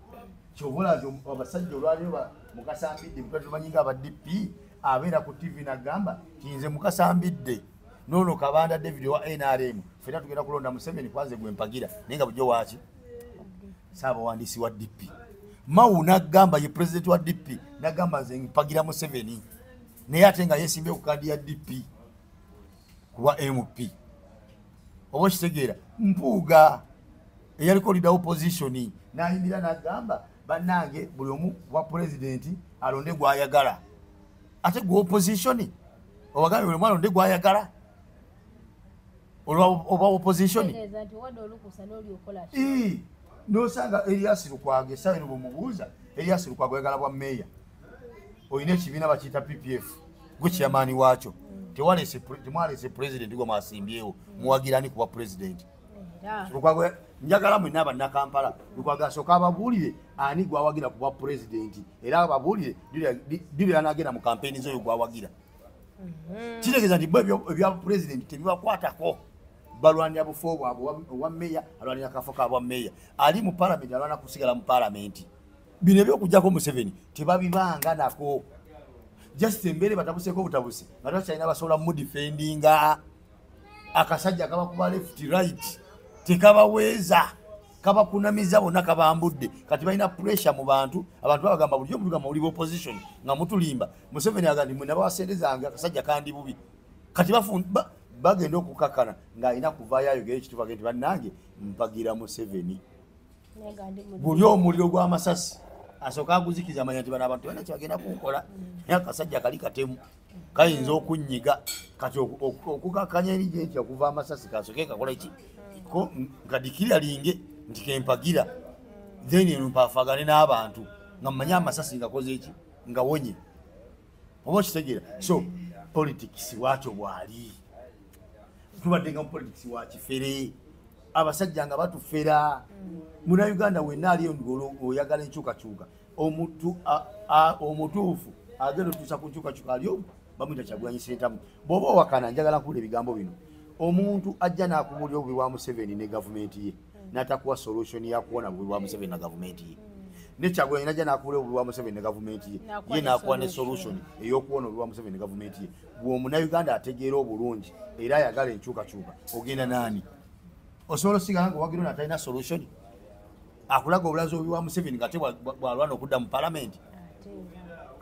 kyobulazi abasajja olwaleero mukasambidde mukatubanyinga aba DP abeera ku TV nagamba kinze mukasambidde nono Kabanda David wa NRM fena tugenda kulonda Museveni kwanze gwe mpagira naye nga bujo waaki Ssaabawandiisi wa DP Mau nagamba ye president wa DP nagamba nze mpagira Museveni naye ate nga yesimbe ku kadi ya DP kuba MP oba kitegeera Mpuuga eyaliko leader opposition nayimirira nagamba bannange buli omu wa president alonde gwayagala ate gwe opposition obagambe buli mwana alonde gwayagala oba opposition nosanga Elias Lukwago esaino bumubuuza Elias Lukwago yagala bwa meya oyina ekibiina bakiyita PPF gwe chairman waakyo temwalese president gwe mwasimbyewo muwagirani kuba president Lukwago njagala mwenna bannakampala Lukwago asooka ababuulire ani gwawagira kuba president era ababuulire diri anagenda mu kampeni zoyo gwawagira kitegeeza nti bo ebya president tebibakwatako balwanira bufo bwabwe owa meya alwanira kafo kabwa meya ali mu parliament alwana kusigala mu parliament bino ebyokujjako Museveni tebabibanga nako just embere batabuseeko obutabusi nga takyalina basobola mu defendinga akasajja kaba kuba left right tekabaweeza kabakunamiza bonna kabambudde kati balina pressure mu bantu abantu babagamba bulijjo mutugamba oli opposition nga mutulimba Museveni agandi mwe nabawasendezanga akasajja kandi bubi kati bagenda okukakana ng'alina kuvaayo ayogera ekituufu agenti bannange mpagira Museveni buli omuliro gw'amasasi asooka aguzikiza amanya nti bano abantu balina kyebagenda kunkola naye akasajja kali katemu kayinza okunyiga kati okukakanya erije nti okuva amasasi kasooke kakola ki kadikiralinge nti kempagira then eno mpaafagane n'abantu nga mmanye amasasi ngakoze eki ngawonye oba okitegeera so politics waakyo bwali tubadde nga mu politics wa kifere abasajja nga batufera muna Uganda wenna aliyo ngolo oyagala enkyukakyuka omutuufu agenda otuusa ku nkyukakyuka aliyo bamwita Kyagulanyi Ssentamu bw'oba owakana njagala nkuwulira ebigambo bino omuntu ajja n'akubuulira obubi bwa Museveni ne gavumenti ye n'atakuwa solution yakuwona bubi bwa Museveni na gavumenti ye ne Kyagulanyi najja n'akubuulira obubi bwa Museveni ne gavumenti ye n'akuwa ne solution ey'okuwona obubi bwa Museveni ne gavumenti ye bw'omunnayuganda ategeera obulungi era ayagala enkyukakyuka ogenda naani osobola osigala nga owagira atalina solution akulaga obulazi obubi bwa Museveni nga te bwalwana okudda mu parliament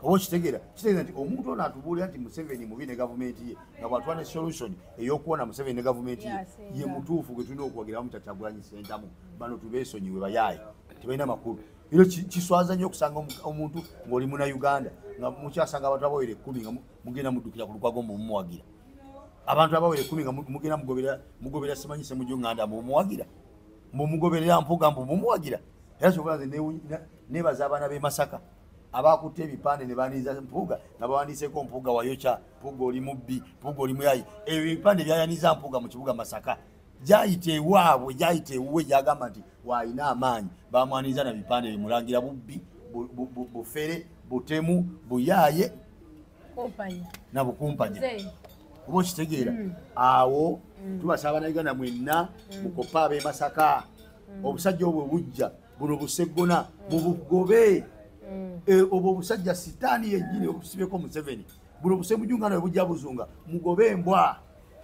Okitegeera kitegeeza nti omuntu ono atubuulira nti Museveni mubi ne gavumenti ye nga bw'atwala ne solution ey'okuwona Museveni ne gavumenti ye mutuufu gwe tulina okuwagira wamu Kyagulanyi Ssentamu bano tubeesonyiwe bayaaye tebalina makulu. Era kiswaza nnyo okusanga omuntu ng'oli muna Uganda nga mukyasanga abantu abawere 10 nga mugenda muddukira ku lukwago mumuwagira. Abantu abawere 10 nga mugenda mugobera simanyise mu Uganda mumuwagira. Mumugoberera mpuga mumuwagira. Era kyobola nze nebaza abaana b'e Masaka abakutte ebipande ne baaniza mpuga nga bawandiiseko mpuga wayokya mpuga oli mubbi mpuga oli muyayi. Ebyo ebipande byayaniza mpuga mu kibuga Masaka gyayita ewaabwe gyayita ewuwe gyagamba nti waayina amaanyi bamwaniza na bipande bimulangira bubbi bufere butemu buyaye na bukumpanya. Oba okitegeera awo tubasaba Bannayuganda mwenna mukopa ab'e Masaka obusajja obwo bujja buno buseggona mubugobe. Obwo obusajja sitaani yennyini obutusibyeko Museveni buno busemujungana bwe bujja buzunga mugobe embwa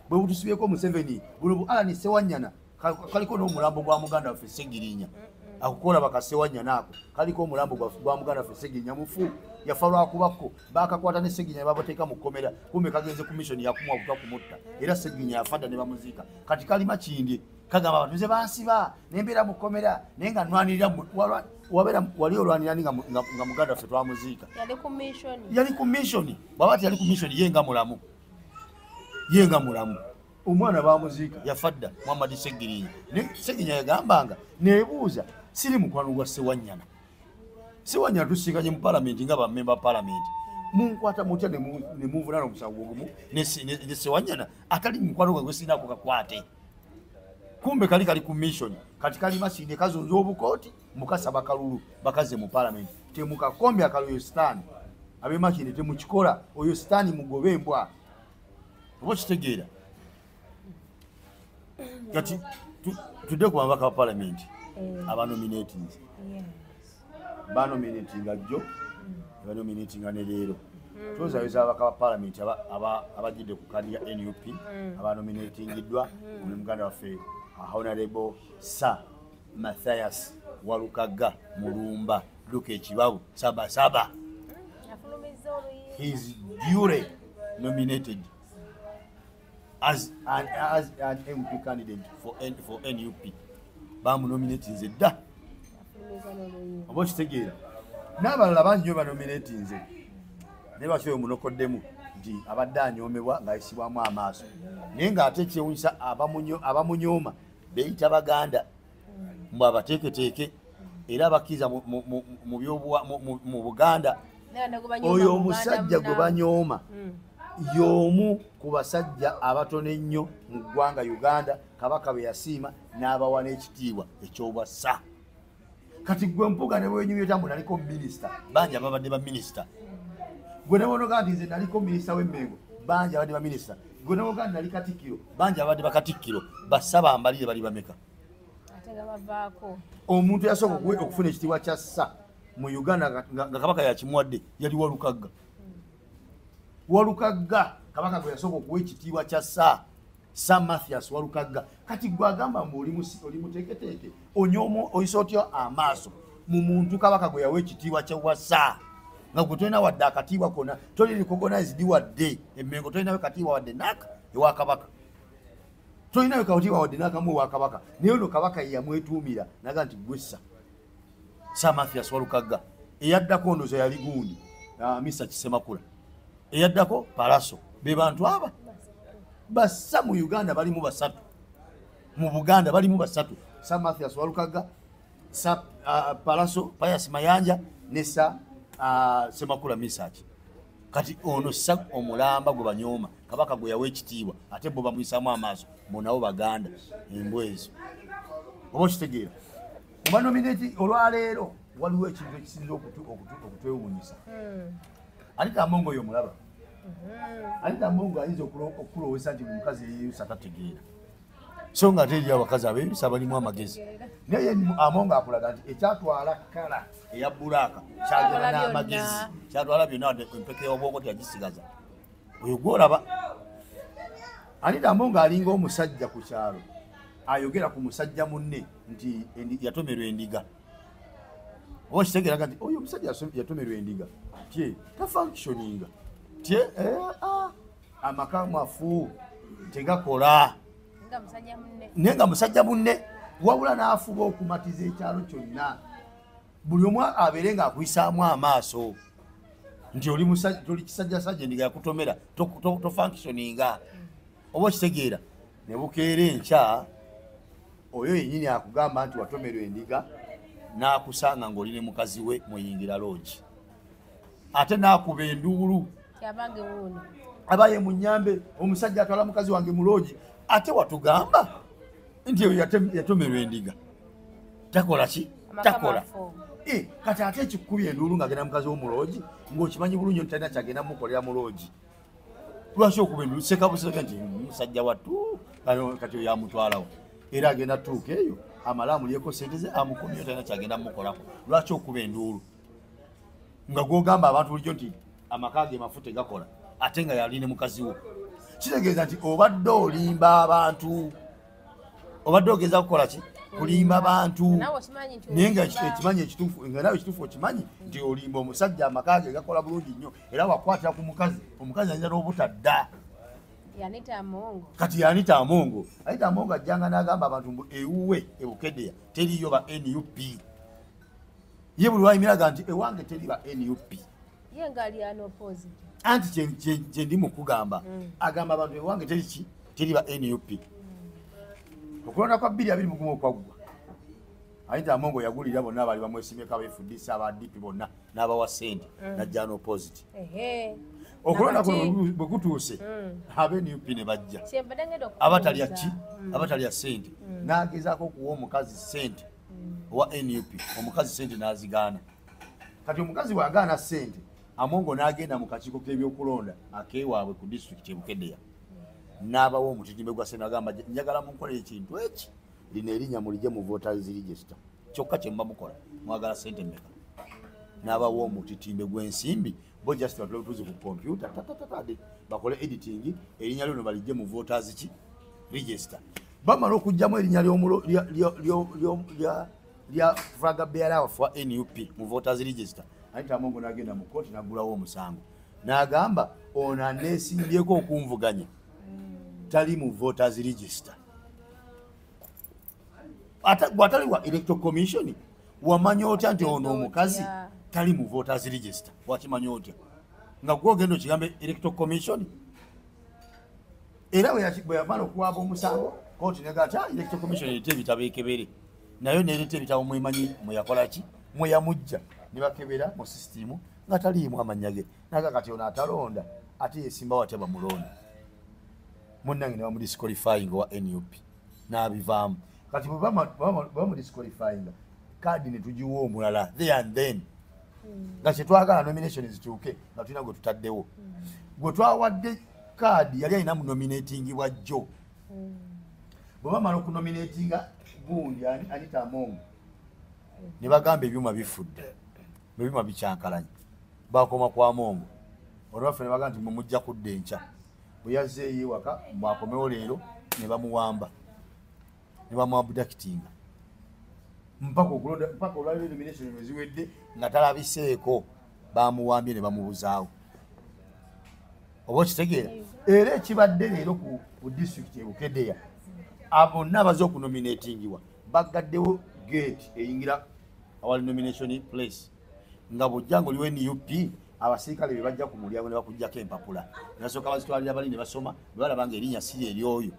bwe butusibyeko Museveni buno Alani Ssewanyana kaliko n'omulambo gwa muganda waffe Ssegirinya akukola bakasewanyana ako kaliko omulambo gwa muganda waffe Ssegirinya mufu yafa lwakubako bakakwata ne Ssegirinya babateeka mu kkomera kumbe kagenze ku mission yakumwa okutwa kumutta era Ssegirinya yafadda ne bamuziika kati kalima kindi kagamba abantu nze bansiba nembeera mu kkomera naye nga nwanirira wabera wali olwanira nga muganda waffe twamuziika yali ku mission bwaba ti yali ku mission yenga mulamu omwana bamuziika yafadda Muhammad Ssegirinya ne Ssegirinya yagambanga nebuuza siri mukwano gwa Ssewanyana tusiikanye mu palamenti nga bamemba palamenti munkwata mutya ne muvunana omusango gumu ne Ssewanyana atali mukwano gwe sinaako kakwate kumbe kali ku mission kati kali masinde kazunza obukooti mukasaba kalulu bakaze mu parliament temukakombe akaluyo stand abe mashinde temukikola oyo stand mugobe embwa. Obo kitegeera kati tudde ku bambaka ba parliament abanominating banominatinga jjo banominatinga ne leero tuzayuza abaka ba parliament abajidde ku kadi ya NUP abanominatingiddwa omuganda waffe Honorable Sir Mathias Walukaga Mulumba Luke Kibabu Saba he is duly nominated as an MP candidate for NUP bamu nominating zedda obo kitegeera n'abalala bangi nyo banominating nze ne bakyoyo munokoddemu nti abadde anyoomebwa ng'ayisibwamu amaaso naye ng'ate kyewunyisa abamunyooma beeyita Baganda mbu abateeketeeke era abakkiriza mu Buganda. Oyo omusajja gwe banyooma y'omu ku basajja abatono ennyo mu ggwanga Uganda Kabaka bwe yasiima n'abawa n'ekitiibwa eky'obwassa. Kati gwe mpuga ne bwenyumyetamu naliko minisita bangi ababadde ba minisita gwe ne bonoga nti nze naliko minisita w'Emmengo bangi abadde ba minisita gwe ne bonoga nti nali katikkiro bangi abadde bakatikkiro basaba mbalire bali bameka. Omuntu yasooka okufuna ekitiibwa kya ssa mu Uganda nga Kabaka yakimuwadde yali Walukaga Kabaka gwe yasooka okuwa ekitiibwa kya Sir Mathias Walukaga. Kati gwe agamba mbu oli muteeketeeke onyooma oyisa otya amaaso mu muntu Kabaka gwe yawa ekitiibwa ky'obwassa nga gwe tolina wadde akatiibwa konna toli recognized wadde Emmengo tolinawe katiibwa wadde naka ewa Kabaka tolinawe katiibwa wadde nakamu ewa Kabaka naye ono Kabaka yamwetuumira naga nti gwessa Sir Mathias Walukaga. Eyaddako ndoza yali gundi Mr. Kisemakula eyaddako Palaso be bantu aba bassa mu Uganda balimu basatu mu Buganda balimu basatu Sir Mathias Walukaga Palaso Pius Mayanja ne Sir Semakula Misaki. Kati ono sa omulamba gwe banyooma Kabaka gwe yawe ekitiibwa ate bo bamuyisaamu amaaso bonawo Baganda embwezo. Oba kitegeera mubanominati olwaleero waliwo ekintu ekisinza okutwewuunyisa. Anita Amongo oyo mulaba Anita Amongo ayinza okulowesa nti omukazi eyeyusa tategeera so nga ate eri abakazi abeyusa balimu amagezi naye Amongo akulaga nti ekyatwala kala eya Bulaaka kyagenda n'amagezi kyatwala byonna wadde empeke y'obwongo teyagisigaza oyo gwolaba. Anita Amongo alinga omusajja ku kyalo ayogera ku musajja munne nti yatomerwa endiga Okitegera nti oyo omusajja yatomerwa endiga tye tafunctioninga tye amaka mafu tegakola nenga musajja munne wabula n'afuba okumatiza ekyalo kyonna buli omu abeere ng'akuyisaamu amaaso nti oli kisajjasajja endiga yakutomera tofunctioninga oba okitegeera ne bukeera enkya oyo yennyini akugamba nti watomerwa endiga n'akusanga ng'oli ne mukazi we muyingira loogi ate n'akuba enduulu abaye mu nnyambe omusajja atwala mukazi wange mu loogi ate watugamba nti eyo yatomerwa endiga takola ki takola kati ate ekikubya enduulu ng'agenda mukazi wo mu loogi ng'okimanyi bulungi nti talina kyagenda mukolera mu loogi lwaki okuba enduulu seka buseka nti musajja wattu kati oyo yamutwalawo era agenda tuuka eyo amala amulyeko sente ze amukomyeyo talina kyagenda mukolako lwaki okuba enduulu nga gwogamba abantu bulijjo nti amaka ge mafu tegakola ate nga yali ne mukazi wo kitegeeza nti obadde olimba abantu obadde ogeza kukola ki kulimba abantu naye nga ekimanyi ekituufu nga nawe ekituufu okimanyi nti olimba omusajja amaka ge gakola bulungi nnyo era wakwatira ku mukazi omukazi ayinza n'obutadda kati yanita amongo ayita amongo ajjanga n'agamba abantu mbu ewuwe ebukedeya teriyo ba NUP ye buli wayimiraga nti ewange teri ba NUP anti kyendi mukugamba agamba abantu ewange teri ba NUP okulonda kwa 2021 okwaggwa ayita amongo yagulira bonna abali bamwesimyeko abeefudisa abadipi bonna n'abawa sente najja n'opposite okulonda bwe kutuuse abe NUP ne bajja abatalya ki abatalya sente n'agezaako okuwa omukazi sente owa NUP omukazi sente n'azigaana kati omukazi bw'agaana sente amongo n'agenda mu kakiiko k'ebyokulonda akeewaabwe ku disitulikiti ebukedeya n'abawo omutitimbe gwa sente agamba njagala munkolera ekintu eki lino erinnya mulijje mu voters register kyokka kye muba mukola mwagala sente mmeka n'abawo omutitimbe gw'ensimbi bo just batule butuuzi ku kompyuta tatatade bakole editing erinnya lino balijje mu voters ki register bamala okugjamu erinnya lya flaga bearer wa NUP mu voters register ayita amongo n'agenda mu kooti n'aggulawo omusango n'agamba ono aneesimbyeko okunvuganya tali mu voters register gwatali wa electoral commission wamanya otya nti ono omukazi tali mu voters register wakimanya otya nga gwogenda okigambe electoral commission era bwe yamala okuwaaba omusango kooti negata electoral commission ereta ebitabo ekebere nayo nereta ebitabo mwemanyi mweyakola ki mweyamujja ne bakebera mu sisitimu nga taliimu amanya ge naga kati ono atalonda ate yesimba watya bamulonda munnange ne bamudisqualifying wa NUP n'abivaamu kati bwe bamudisqualifying kaadi ne tugiwa omulala there and then nga kyetwagala nomination zituuke nga tulina gwe tutaddewo gwe twawadde kaadi yali alina munominatingibwa jjo bwe bamala okunominatinga gundi Anita Amongo ne bagamba ebyuma bifudde ebyuma bikyankalanye bakoma kwa Amongo olwaffe ne bagamba nti mujja kudda enkya bwe yazzeeyo ewaka mwakomewo leero ne bamuwamba ne bamuabudakitinga mpaka olwaliro nomination eziwedde nga talabiseeko bamuwambye ne bamubuzaawo oba okitegeera era ekibadde leero ku disitulikiti ebukedeya bonna abaze okunominatingibwa bagaddewo gate eyingira awali nomination place nga bwojjango liwo NUP abasirikale bye bajja ku mulyango ne bakugjako empapula ne basooka bazitwalira bali ne basoma bwe balaba nga erinnya si eri oyo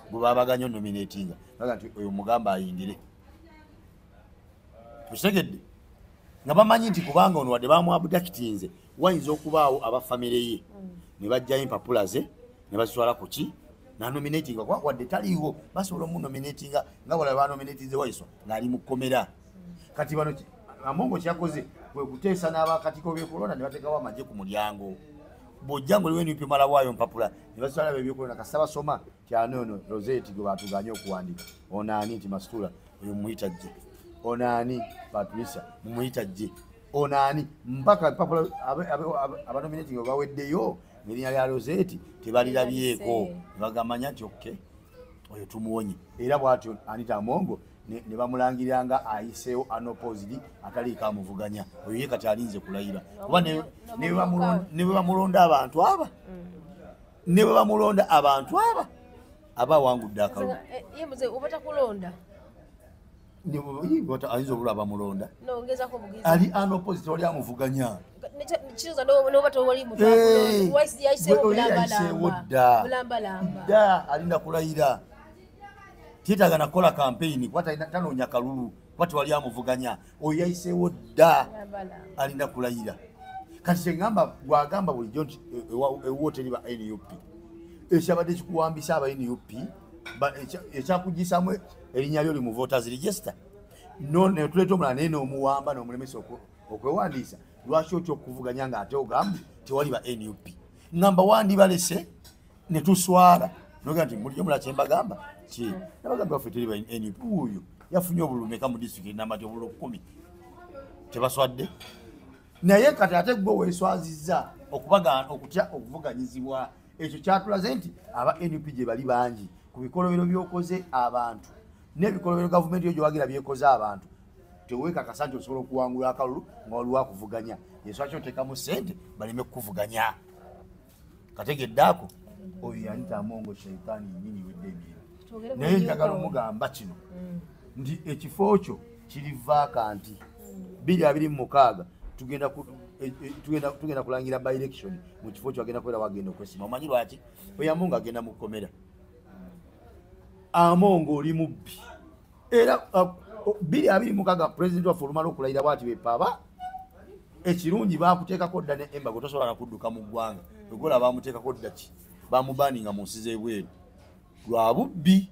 bwe babaganya onominatinga baga nti oyo mugamba ayingire tukitegedde nga bamanyi nti kubanga ono wadde bamwabudakitinze wayinza okubaawo abafamire ye ne bajjayo empapula ze ne bazitwala ku ki nanominatinga wadde taliiwo basobola omunominatinga nga bwala banominatinze wayiswa ng'ali mu kkomera kati bano Amongo kyakoze kwe kuteesa n'abakatiko b'ekolona ne bateekawo amagye ku mulyango bw'ojjango liwe NUP mala waayo mpapula ne bazitwala b'ebyokolona kasita basoma kyanono Rosette gwe batuganye okuwandiika onaani nti Masitula oyo muyita jje onaani Patricia mumuyita jje onaani mpaka empapula abanominatinga baweddeyo erinnya lya Rosette tebalirabyeko ne bagamanya nti oke oyo tumuwonye era bwatyo Anita Amongo ne bamulangiranga ayiseewo unopposed ataliiko amuvuganya oyo ye kati alinze kulayira kuba ne bwe bamulonda abantu aba ne bwe bamulonda abantu aba aba awangudde akalulu ye muze obata kulonda ayinza obulwa bamulonda nongezako bugizi ali unopposed wali amuvuganya kiroza n'obata wali mutu yayiseewo bulambalamba alinda kulayira tiyetaaga nakola campaign kuba tanoonya kalulu kuba tewali amuvuganya oyo yayiseewo dda alinda kulayira kati kyeŋŋamba gwagamba bulijjo nti ewooteri ba NUP ekyabadde kikuwambisa aba NUP ekyakugisamu erinnya lyo li mu voters register ne tuleeta omulala naye n'omuwamba n'omulemesa okwewandiisa lwaki otya okuvuganya ng'ate ogamba tewali ba NUP ŋŋamba wandibalese ne tuswala noga nti mulijjo mulala kyembagamba ki nabagamba baffe teri ba NUP oyo yafunye obulumeka mu disitulikiti namati obululu 10 tebaswadde naye kati ate gwe weeswazizza okutya okuvuganyizibwa ekyo kyatulaze nti aba NUP gye bali bangi ku bikolobero byokoze abantu n'ebikolobero gavumenti yo gyewagira byekoze abantu teweekakasa nti osobola okuwangula akalulu nga waliwo akuvuganya yeswaki oteekamu ssente baleme kukuvuganya kategedde ako oyo Anita Amongo sheitaani nyini wedde emiro naye njagala omugamba kino nti ekifo kyo kiri vakanti 2026 tugenda kulangira by election mu kifo kyo agenda kwera wagenda okwesima omanyi lwaki oyo Amongo agenda mu kkomera Amongo oli mubbi era 2026 president waffe olumala okulayira bwati bepaba ekirungi bakuteekako dda ne embago tosobola nakudduka mu ggwanga egola bamuteekako dda ki bamubaninga mu nsi z'ebweru lwa bubbi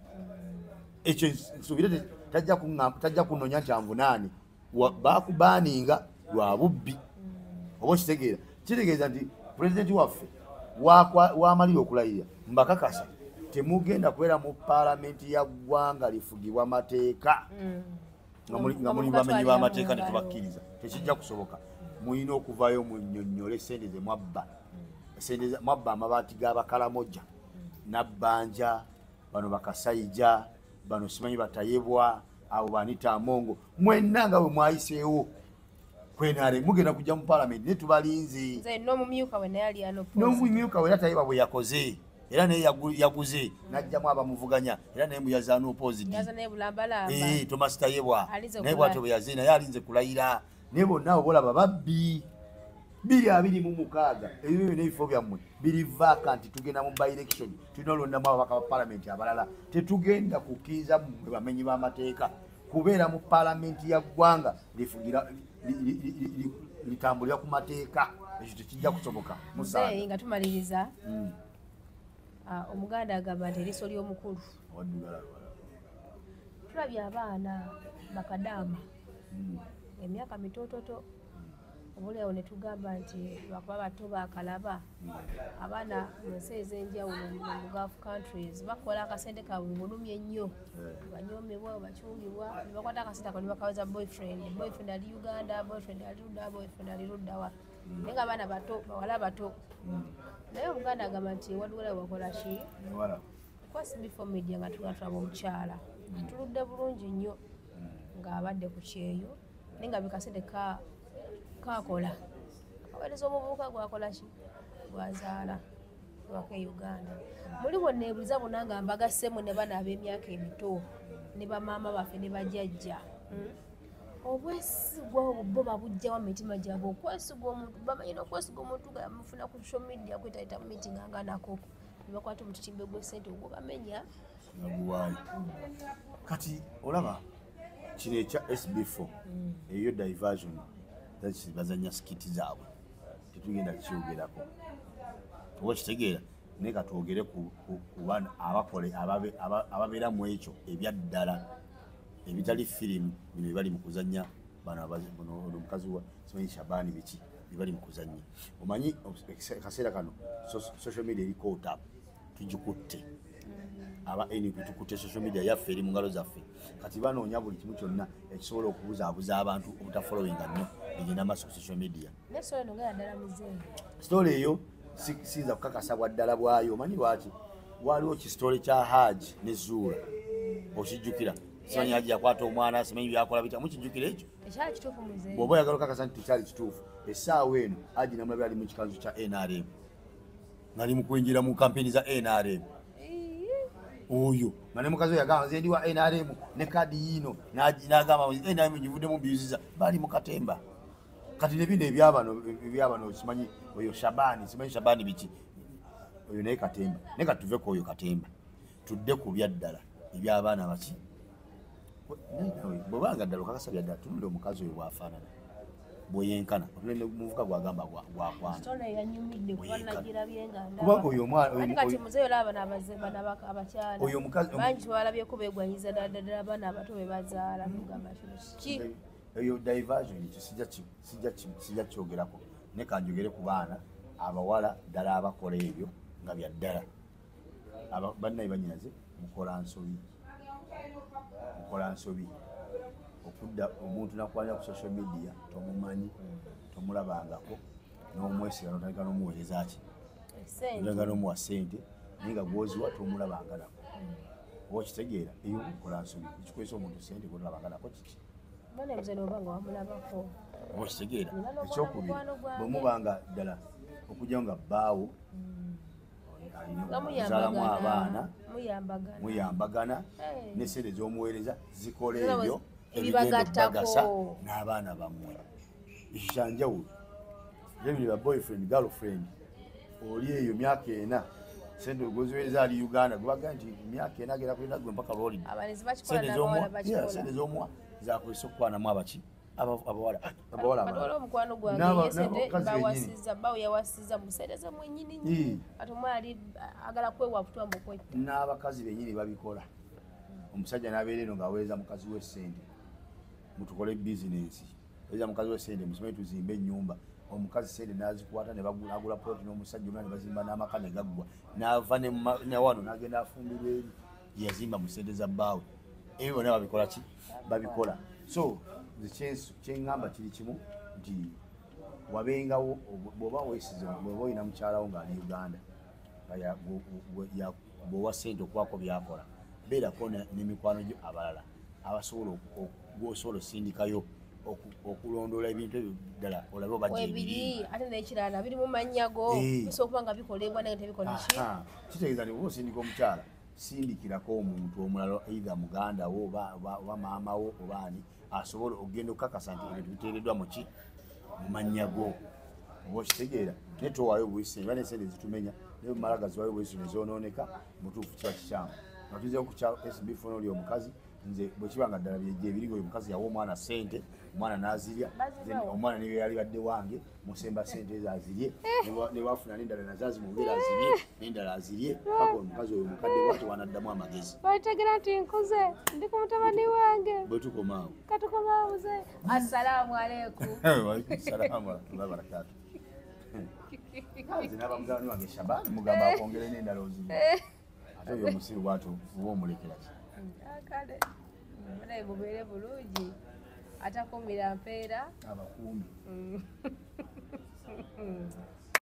ekyo nsuubire tajja kunonya kyanvunaane bakubaninga lwa bubbi oba okitegeera kitegeeza nti pulezidenti waffe wamalira okulayira mbakakasa temugenda kubeera mu paalamenti ya ggwanga lifugibwa mateeka nga muli bamenyi b'amateeka ne tubakkiriza tekijja kusoboka mulina okuvayo munnyonnyole sente ze mwabba amabaati g'abakalamoja nabbanja bano bakasayija bano simanyi batayebwa abo ba Anita Amongo mwenna nga bwe mwayiseewo kwenaale mugenda kujja mu paalamenti ne tubalinze n'omumyuka we naye ali n'omumyuka we era tayeba bwe yakoze era naye yaguze n'ajjamu abamuvuganya era naye muyazaana opposite Thomas Tayebwa naye bw'atyo bwe yaze naye alinze kulayira naye bonna abo bolaba babbi 2026 ebyo n'ebifo byammwe biri vacant tugenda mu by election tulina olondamu ababaka ba paalamenti abalala tetugenda kukkiriza mmwe bamenyi b'amateeka kubeera mu paalamenti ya ggwanga lifugira litambulira ku mateeka ekyo tekijja kusoboka musayi nga tumaliriza omuganda agamba nti eriiso ly'omukulu tulabye abaana bakadaama emyaka mitoototo obulyawo ne tugamba nti lwakuba bato bakalaba abaana mu nsi ez'enjawulo mu Gulf countries bakola akasente kaabwe bulumi ennyo banyomebwa bakyungibwa ne bakwata akasente ako ne bakaweza boyfriend ali Uganda boyfriend ali luddawa naye nga abaana bato bawala bato naye omuganda agamba nti waduwala wakola ki kwasibifo media nga tugatulaba omukyala tuludde bulungi nnyo ng'abadde ku kyeyo naye nga bikasente kakola akaweereza omuvubuka gwakola ki gwazaala waka e Uganda muli bonna ebuliza bonna nga mbagassemu ne bana ab'emyaka emito ne bamaama baffe ne bajjajja obwesigwa obwo babujjawo mu mitima gyabwe okwesigwa omuntu bamanyina okwesiga omuntu nga yamufuna ku social media kwetayita mu meeting anganako ne bakwata omututimbe gw'essente ogwo bamenya naguwaayo kati olaba kino ekya SB4 eyo diversion bazanya skiti zaabwe tetugenda kukyogerako oba kitegeera naye katwogere ku bana abakole ababeera mu ekyo ebyaddala ebitali firimu bino bibali mu kuzanya bano omukazi wa simanyi Shabani biki bibali mu kuzanya omanyi kaseera kano social media eriko otap tugikutte aba NUP tukutte social media yaffe eri mu ngalo zaffe kati banoonya buli kimu kyonna ekisobola okubuzaabuza abantu obutafollowinga nnyo egenda amaaso ku social media story eyo siyinza kukakasa bwa ddala bwayo omanyi lwaki waliwo kisitole kya Haji ne Zuura okijjukira simanyi Haji yakwata omwana simanyi byakola bitya mukijjukira ekyo ekyali kituufu muzeeyi bw'oba oyagala okakasa nti tekyali kituufu essaawa eno Haji namulabye ali mu kikanzu kya NRM ng'ali mu kwinjira mu kampeni za NRM oyo nga ne mukazi yagamba nze ndi wa NRM ne kadi yino n'agamba NRM givuddemu mbiyuziza bali mu katemba kati ne bino ebyabano simanyi oyo Shabani simanyi Shabani biki oyo naye katemba naye kati tuve ku oyo katemba tudde ku byaddala eby'abaana baki bw'obanga ddala okakasa byaddala tunulira omukazi oyo bw'afaanana bweyenkana otulende muvuka gwagamba gwakwana kubanga oyo oyo mukazi bangi twalabyeko beegwanyiza ddala abaana abato be bazaala tugamba ki eyo diversion sijja kyogerako ne kanjogere ku baana abawala ddala abakola ebyo nga bya ddala bannaye banyinaze mukola nsobi okudda omuntu nakwanira ku social media tomumanyi tomulabangako n'omwesiga notandika n'omuweereza ki otandika n'omuwa ssente naye nga gwoziwa tomulabanga nako oba okitegeera eyo mukola nsobi ekikwesa omuntu ssente gotolabanga nako kiki oba okitegeera ekyokubiri bwe mubanga ddala okujjawo nga bbaawo zaalamu abaana muyambagana n'essente z'omuweereza zikola ebyo ebigagasa n'abaana bammwe ekyo kyanjawulo ebyo ba boyfriend girlfriend oli eyo myaka ena sente goziweereza ali Uganda gwebaga nti myaka ena agenda kulina gwe mpaka lwoli sente z'omuwa zakozesa okukwanamu abaki abawala omukwano gwange bawasiza bawo yawasiza musereze mwenyini ati omwali agala kwewa kutwamba okwetta n'abakazi benyini babikola omusajja n'abeera eno ng'aweereza mukazi we ssente mutukole bizinensi weereza mukazi we ssente musimanyi tuzimbe ennyumba omukazi ssente n'azikwata ne bagula ploti n'omusajja omulala ne bazimba n'amaka ne gaggwa n'ava ne wano n'agenda afumbirwa eri yazimba mu ssente za bbaawe ebyo bonna babikola ki babikola so kyeŋŋamba kiri kimu nti wabengawo bw'oba weesize bw'oba olina mukyalawo ng'ali Uganda bw'owa ssente okubaako byakola beerako n'emikwano gyo abalala abasobola gwosobola osindikayo okulondoola ebintu ebyo ddala olabe obajja ebiri ate n'ekirala biri mu mannya go bisobola okuba nga bikolebwa naye tebikola ki kitegeeza nti bw'oba osindika omukyala sindikirako omuntu omulala either muganda wo oba maama wo oba ani asobola okugenda okukakasa nti ebintu biteereddwa muki mu mannya go oba okitegeera naye towaayo buyise niba n'esente zitumenya naye bumala gaziwayo buyise nezoonooneka mutuufu kiba kikyamu natuzeewo ku kya SB fona oli omukazi nze bwe kibanga ddala byejja ebiri oyo omukazi yawa omwana ssente omwana n'azirya omwana niyo yali badde wange musemba ssente ezo azirye ne wafuna n'endala nazo azimubera azirye n'endala azirye paka omukazi oyo mukadde wati wanaddamu amagezi bategera nti nkuze ndi ku mutabani wange bwe tukomaawo katukomaawo muze assalaamu aleikum salaamu warahmatullahi wabarakatu nze n'abamugabani wange Shabani mugamba akwongere n'endala ozimu ate oyo omusiru bwati oba omulekera ki kale naye mubeere bulungi atakumira mpeera abakumbi